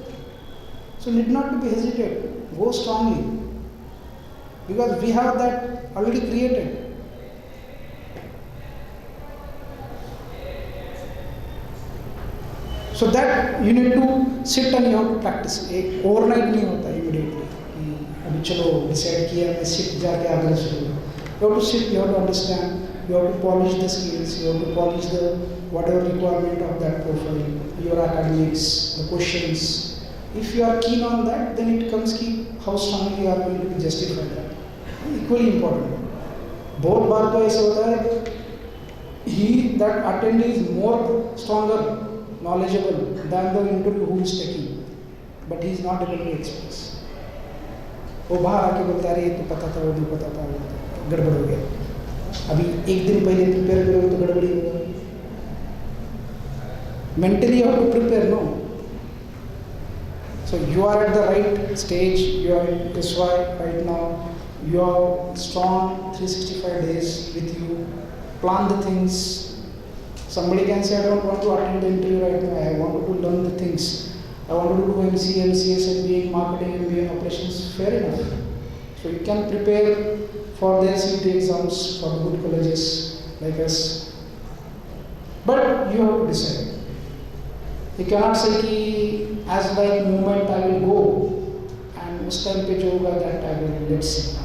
Speaker 3: So need not to be hesitant. Go strongly. Because we have that already created. So that you need to sit and you have to practice. Overnight नहीं होता immediately. अभी चलो decide किया मैं sit जाके आगे शुरू. You have to sit, you have to understand, you have to polish the skills, you have to polish the whatever requirement of that profile, your academics, the questions. If you are keen on that, then it comes key how strongly you are going to be justified that. Equally important. बहुत बार तो ऐसा होता है he that attendee is more stronger, knowledgeable than the interview who is taking, but he is not able to express. वो बाहर आके बोलता है ये तो पता था वो भी पता था गड़बड़ हो गया. अभी एक दिन पहले प्रिपेयर करोगे तो गड़बड़ी होगा. Mentally you have to prepare, no. So you are at the right stage. You are in SY right now. You are strong 365 days with you. Plan the things. Somebody can say, I don't want to attend the interview right now. I want to learn the things. I want to do MC, MCS, MBA in marketing, MBA in operations. Fair enough. So you can prepare for their CET exams for good colleges like us. But you have to decide. You cannot say कि as like moment I will go and उस time पे जो होगा that I will let's see.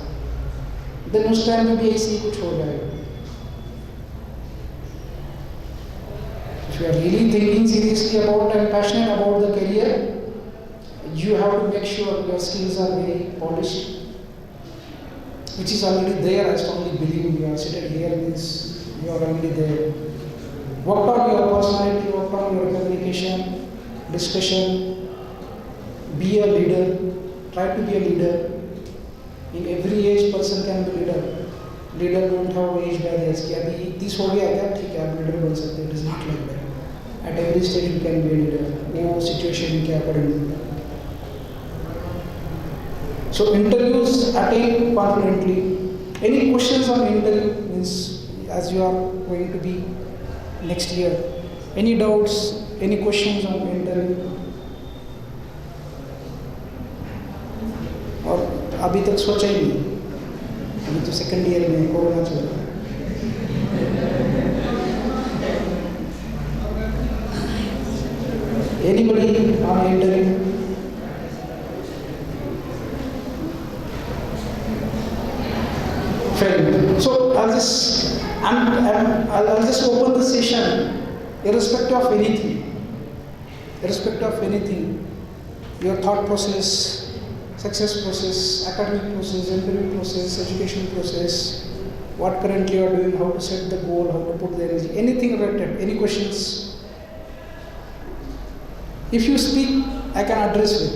Speaker 3: Then उस time पे भी ऐसे ही कुछ हो जाएगा. If you are really thinking seriously about and passionate about the career, you have to make sure your skills are very polished, which is already there. I strongly believe you are seated here means you are already there. Work on your personality, work on your communication, discussion, be a leader, try to be a leader. In every age person can be leader. Leader don't have age barriers. कि अभी 30 हो गया क्या ठीक है आप leader बन सकते हैं. It is not like that. At every stage you can be a leader. वो situation में क्या पड़ेगी. So interviews attain confidently. Any questions on interview means as you are going to be next year. Any doubts? Any questions on interview? और अभी तक सोचा ही नहीं. अभी तो सेकंड ईयर में कोरोना चल रहा है. Anybody on interview? Fair. So I'll just open the session, irrespective of anything. Irrespective of anything, your thought process, success process, academic process, interview process, education process, what currently you are doing, how to set the goal, how to put the energy, anything related, any questions. If you speak, I can address it.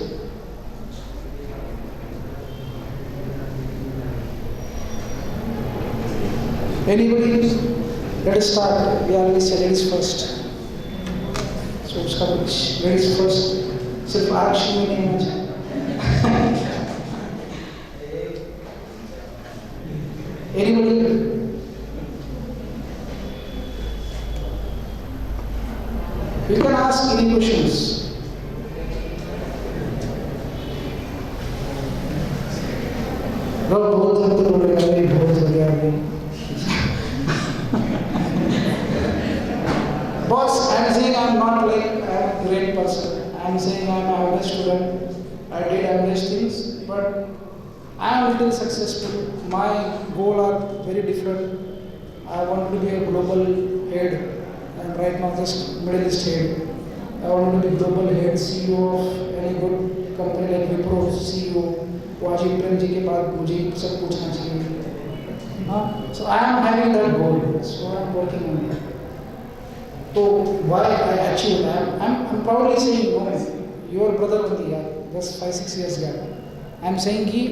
Speaker 3: Anybody? Let us start. We always say ladies first. So उसका कुछ ladies first. सिर्फ आज शुरू नहीं होना चाहिए. Anybody? You can ask any questions. बहुत हद बोल रहे हैं, बहुत बढ़िया है. Boss, I am saying I am not like a great person. I am saying I am an average student. I did average things, but I am little successful. My goal are very different. I want to be a global head, and right now just Middle East head. I want to be global head, CEO of any good company like Wipro CEO. वाजिब प्रेम जी के बाद मुझे सब पूछना चाहिए. हाँ, so I am having that goal. So I am working on that. So why I achieved? I'm proudly saying, no, your brother only, just 5-6 years gap. I'm saying he,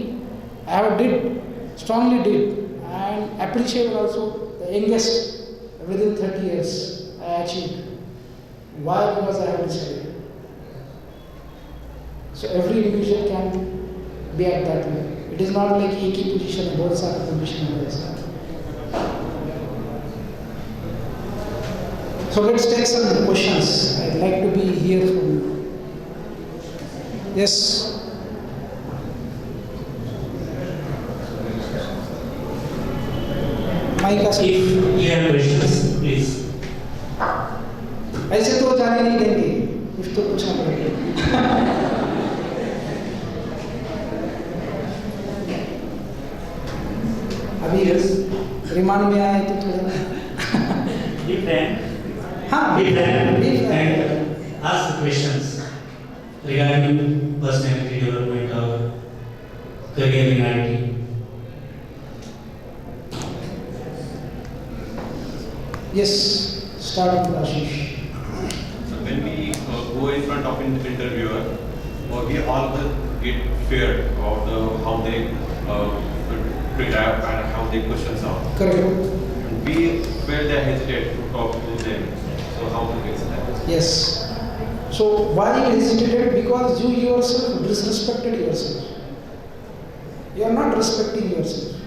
Speaker 3: I have did, strongly did, and appreciate also the youngest within 30 years I achieved. Why? Because I have decided. So every individual can be at that way. It is not like एक ही position है, बहुत सारे position है ऐसा. So let's take some questions. I'd like to be here from you. Yes. Mic
Speaker 1: If you have questions, please.
Speaker 3: ऐसे तो जाने नहीं देंगे, कुछ तो पूछना पड़ेगा. अभी रिमांड में आए तो थोड़ा
Speaker 1: Be frank.
Speaker 3: हाँ,
Speaker 1: Be frank
Speaker 3: be frank.
Speaker 1: and ask questions regarding personality development or career in IT.
Speaker 3: Yes, start with Ashish.
Speaker 4: So when we go in front of an interviewer, we all get feared about how they prepare and how their questions are.
Speaker 3: Correct.
Speaker 4: We feel they hesitate to talk to them. So how to get that?
Speaker 3: Yes. So why you hesitated? Because you yourself disrespected yourself. You are not respecting yourself.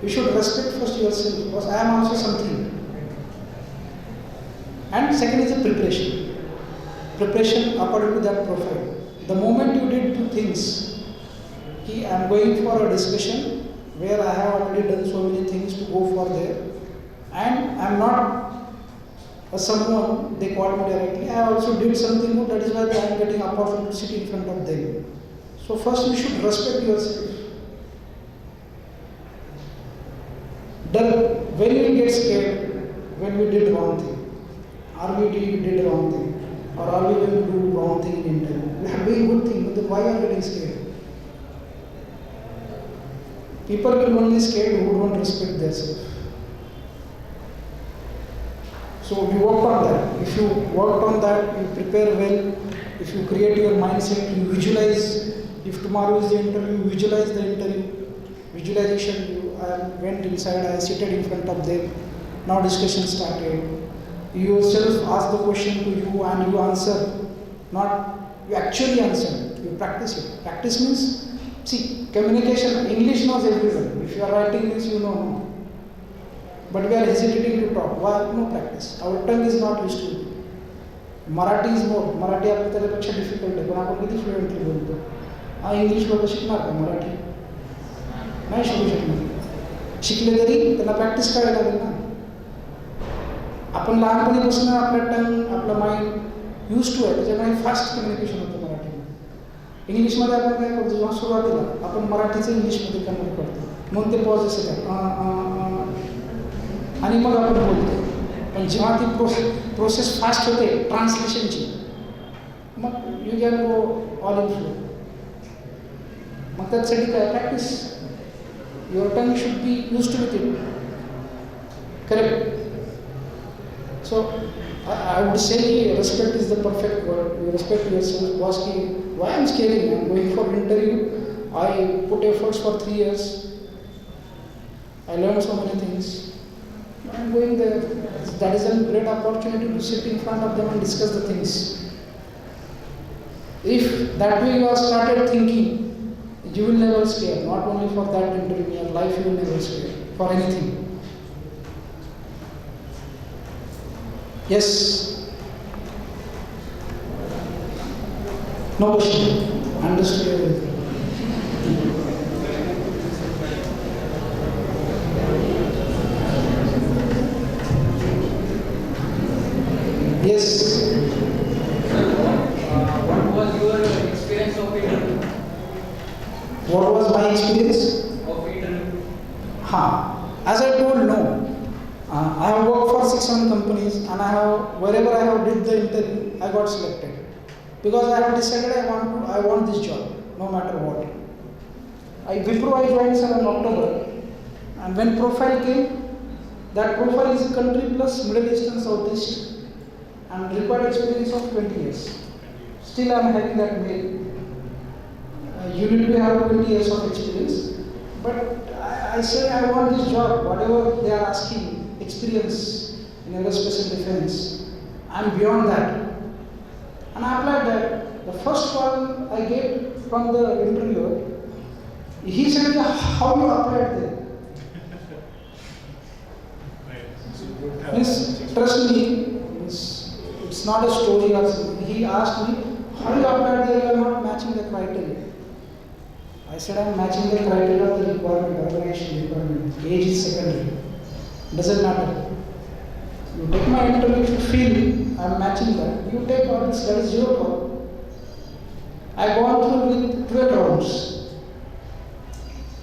Speaker 3: You should respect first yourself, because I am also something. And second is the preparation. Preparation according to that profile. The moment you did two things, I am going for a discussion where I have already done so many things to go for there, and I am not someone they call me directly. I also did something good. That is why I am getting opportunity to sit in front of them. So first you should respect yourself. Then when you get scared, when we did wrong thing, or we did wrong thing, or are we going to do wrong thing in interview? We have doing good thing, but then why are you getting scared? People will only scared who don't respect themselves. So you work on that. If you work on that, you prepare well. If you create your mindset, you visualize. If tomorrow is the interview, visualize the interview. Visualization. I went inside. I seated in front of them. Now discussion started. You yourself ask the question to you and you answer. Not you actually answer. You practice it. Practice means, see, communication. English knows everyone. If you are writing this, you know. No. But we are hesitating to talk. Why? No practice. Our tongue is not used to it. Marathi is more. Marathi आपल्या त्यापेक्षा difficult आहे. पण आपण किती fluently बोलतो. हा English लोक शिकणार का मराठी? नाही शिकू शकणार. शिकले तरी त्यांना प्रॅक्टिस करायला लागेल ना. आपण लहानपणीपासून आपला टंग, आपला माइंड यूज टू आहे, त्याच्यामुळे फास्ट कम्युनिकेशन होतं मराठीमध्ये. इंग्लिशमध्ये आपण काय करतो, जेव्हा सुरुवातीला आपण मराठीचं इंग्लिशमध्ये कन्वर्ट करतो, मग ते पॉजेस येतात आणि मग आपण बोलतो. पण जेव्हा ती प्रोसेस फास्ट होते ट्रान्सलेशनची, मग you can go all in flow. मग त्यासाठी काय practice. Your tongue should be used to with it. Correct. So I would say respect is the perfect word. You respect yourself. Boss ki, why I'm scaring? I'm going for interview. I put efforts for 3 years. I learned so many things. I'm going there. That is a great opportunity to sit in front of them and discuss the things. If that way you have started thinking, you will never scare. Not only for that interview, in your life you will never scare for anything. Yes. No question. Understood everything. Yes.
Speaker 6: What was your experience of interview?
Speaker 3: What was my experience?
Speaker 6: Of interview?
Speaker 3: As I told, no. I have worked for 6-7 companies, and wherever I have did the interview, I got selected because I have decided I want this job, no matter what. Wipro I joined in October, and when profile came, that profile is country plus Middle East and Southeast, and required experience of 20 years. Still, I am having that mail. You need to have 20 years of experience, but I say I want this job, whatever they are asking. Experience in aerospace and defense. I'm beyond that. And I applied that. The first call I get from the interviewer, he said, how you applied there? Means, trust me, it's not a story or something. He asked me, how you applied there? You are not matching the criteria. I said, I'm matching the criteria of the requirement, organization requirement. Age is secondary. Doesn't matter. You take my interview, if you feel I am matching that, you take all this, that is your call. I gone through with 12 rounds.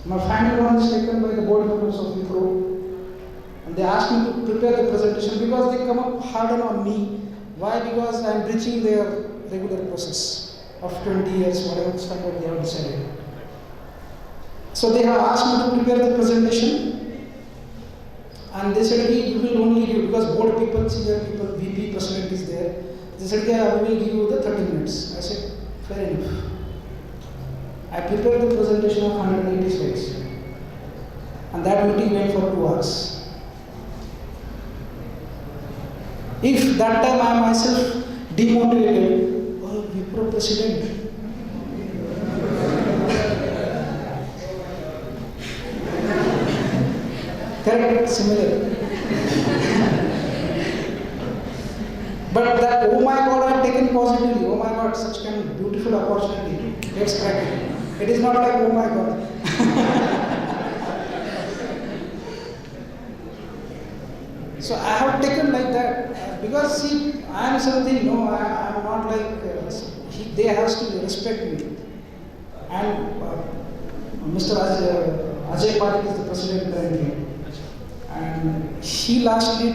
Speaker 3: My final round is taken by the board members of Wipro, and they asked me to prepare the presentation because they come up harder on me. Why? Because I am breaching their regular process of 20 years, whatever standard they have decided. So they have asked me to prepare the presentation. And they said, we will only give, because board people, senior people, VP, president is there. They said, yeah, we will give you the 30 minutes. I said, fair enough. I prepared the presentation of 180 slides. And that meeting went for 2 hours. If that time I myself demotivated, oh, Wipro president. Correct, similar. But that, oh my God, I have taken positively. Oh my God, such kind of beautiful opportunity. Let's crack it. It is not like, oh my God. So I have taken like that because see, I am something. No, I am not like. They has to respect me. And Mr. Ajay Parik is the president currently. And he lastly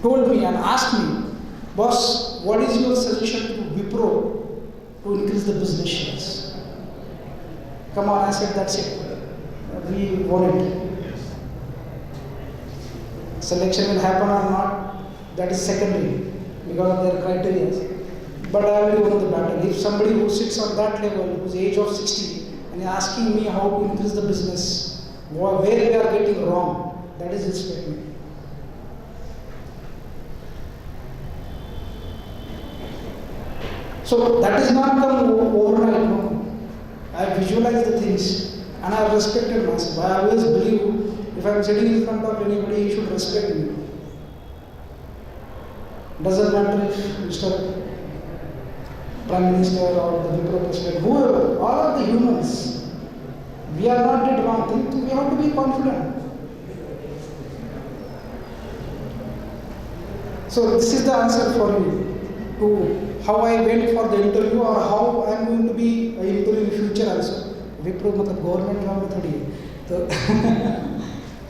Speaker 3: told me and asked me, boss, what is your suggestion to Wipro to increase the business shares? Come on, I said, that's it. We won it. Selection will happen or not, that is secondary because of their criteria. But I already won the battle. If somebody who sits on that level, whose age of 60, and is asking me how to increase the business, where we are getting wrong, that is his statement. So that is not come overnight. No. I visualize the things and I have respected myself. I always believe if I am sitting in front of anybody, he should respect me. Doesn't matter if Mr. Prime Minister or the Wipro President, whoever, all of the humans, we are not did wrong thing, we have to be confident. So this is the answer for you to how I went for the interview or how I am going to be interview in future also. Wipro matlab government job में थोड़ी है.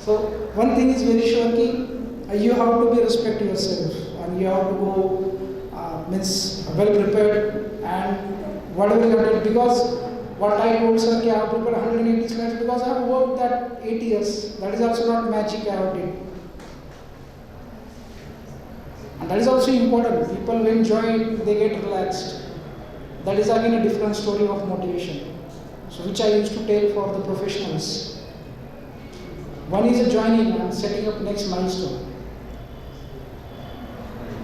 Speaker 3: So one thing is very sure कि you have to be respect yourself and you have to go means well prepared and whatever you have done, because what I told sir कि I have prepared 180 slides because I have worked that 8 years. That is also not magic I have did. that is also important. People enjoy it, they get relaxed. That is again a different story of motivation. So which I used to tell for the professionals. One is a joining and setting up next milestone.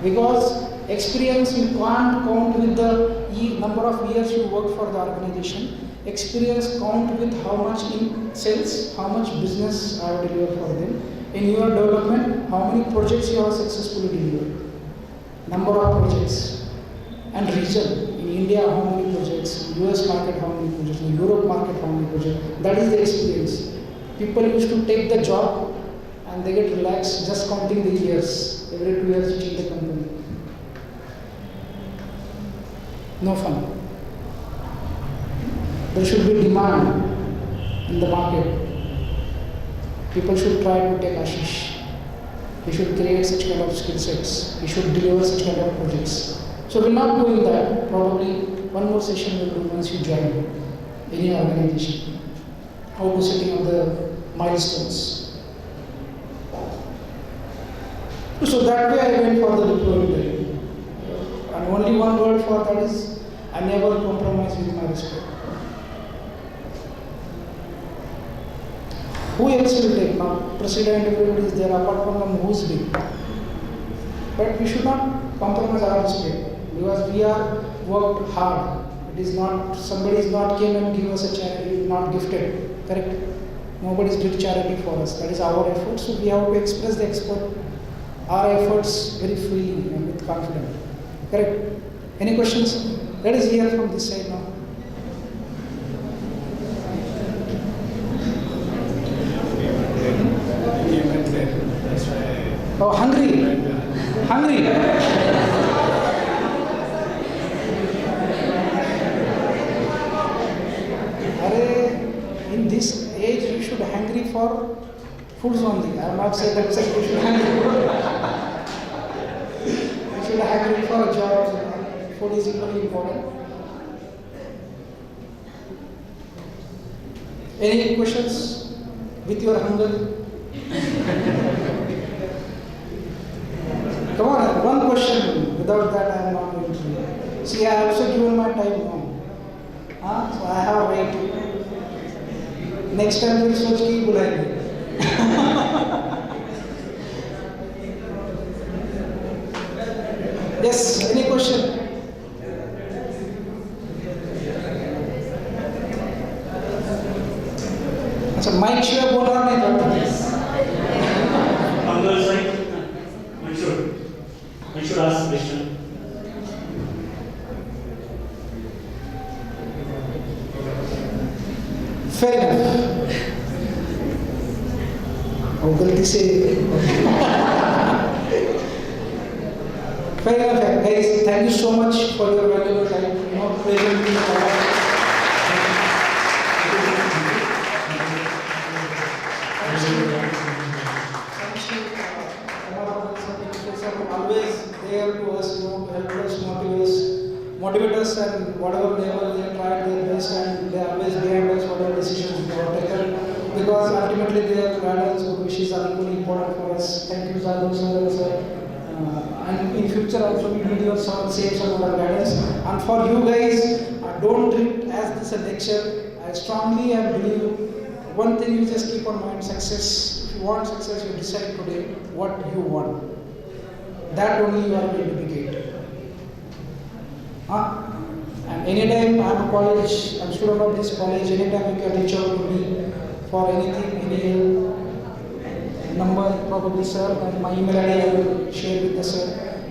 Speaker 3: Because experience you can't count with the number of years you work for the organization. Experience count with how much in sales, how much business I have delivered for them. In your development, how many projects you have successfully delivered. Number of projects and region. In India, how many projects? In US market, how many projects? In Europe market, how many projects? That is the experience. People used to take the job and they get relaxed just counting the years. Every 2 years you change the company. No fun. There should be demand in the market. People should try to take Ashish. He should create such kind of skill sets. He should deliver such kind of projects. So we'll not do in that. Probably one more session we'll do once you join any organization. How to setting up the milestones. So that way I went for the diploma interview. And only one word for that is I never compromise with my respect. Who else will take? Now, president, everybody is there, apart from them, who is big? But we should not compromise our respect because we are worked hard. It is not, somebody is not came and give us a charity, not gifted, correct? Nobody did charity for us. That is our effort. So we have to express our efforts very freely and with confidence. Correct? Any questions? Let us hear from this side now. Oh, hungry. Hungry. In this age, you should hungry for foods only. I am not saying that you should hungry. You should hungry for a job. Food is equally important. Any questions with your hunger? Come on, one question. Without that, I am not going to. See, I have also given my time now. So I have right. Next time we'll सोच के ही बुलाएंगे. Yes, any question? अच्छा mic शिवाय बोलणार नाही का?
Speaker 1: Yes. On your side, we should ask question.
Speaker 3: Fair enough. और गलती से Fair enough, guys. Thank you so much for your valuable time. Pleasure being here. Always there to us, help us, motivate us, and whatever level they tried their best, and they are always behind us whatever decisions we have taken. Because ultimately their guidance, good wishes are equally important for us. Thank you, Sadhu sir. And in future also we need your same sort of guidance. And for you guys, don't treat as this a lecture. I strongly believe one thing you just keep on mind: success. If you want success, you decide today what you want. That only you are going to be great. And anytime I am a college, I am student of this college, anytime you can reach out to me for anything, any number, probably sir, and my email ID I will share with the sir.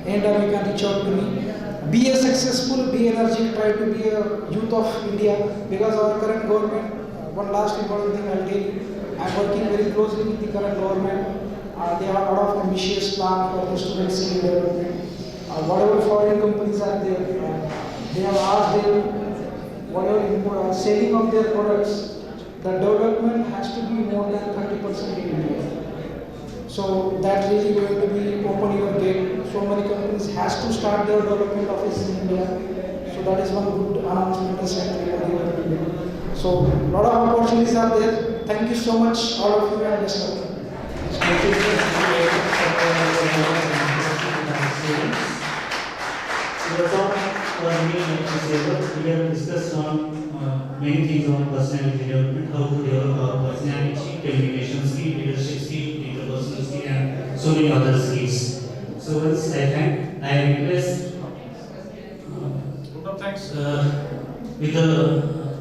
Speaker 3: Anytime you can reach out to me. Be a successful, be energetic, try to be a youth of India, because our current government, one last important thing I will tell you, I am working very closely with the current government. They have a lot of ambitious plan for the student skill development. Whatever foreign companies are there, they have asked them whatever selling of their products, the development has to be more than 30% in India. So that really going to be open your gate. So many companies has to start their development office in India. So that is one good announcement is that so a lot of opportunities are there. Thank you so much, all of you, and best of luck.
Speaker 1: students. So that's all for me to say. We have discussed on many things on personality development, how to develop our personality, communication skill, leadership skill, interpersonal skill, and so many other skills. So once I request
Speaker 10: Thanks.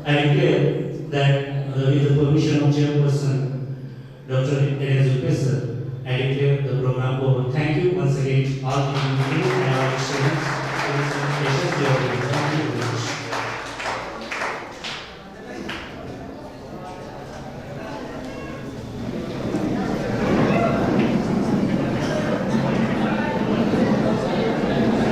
Speaker 1: I declare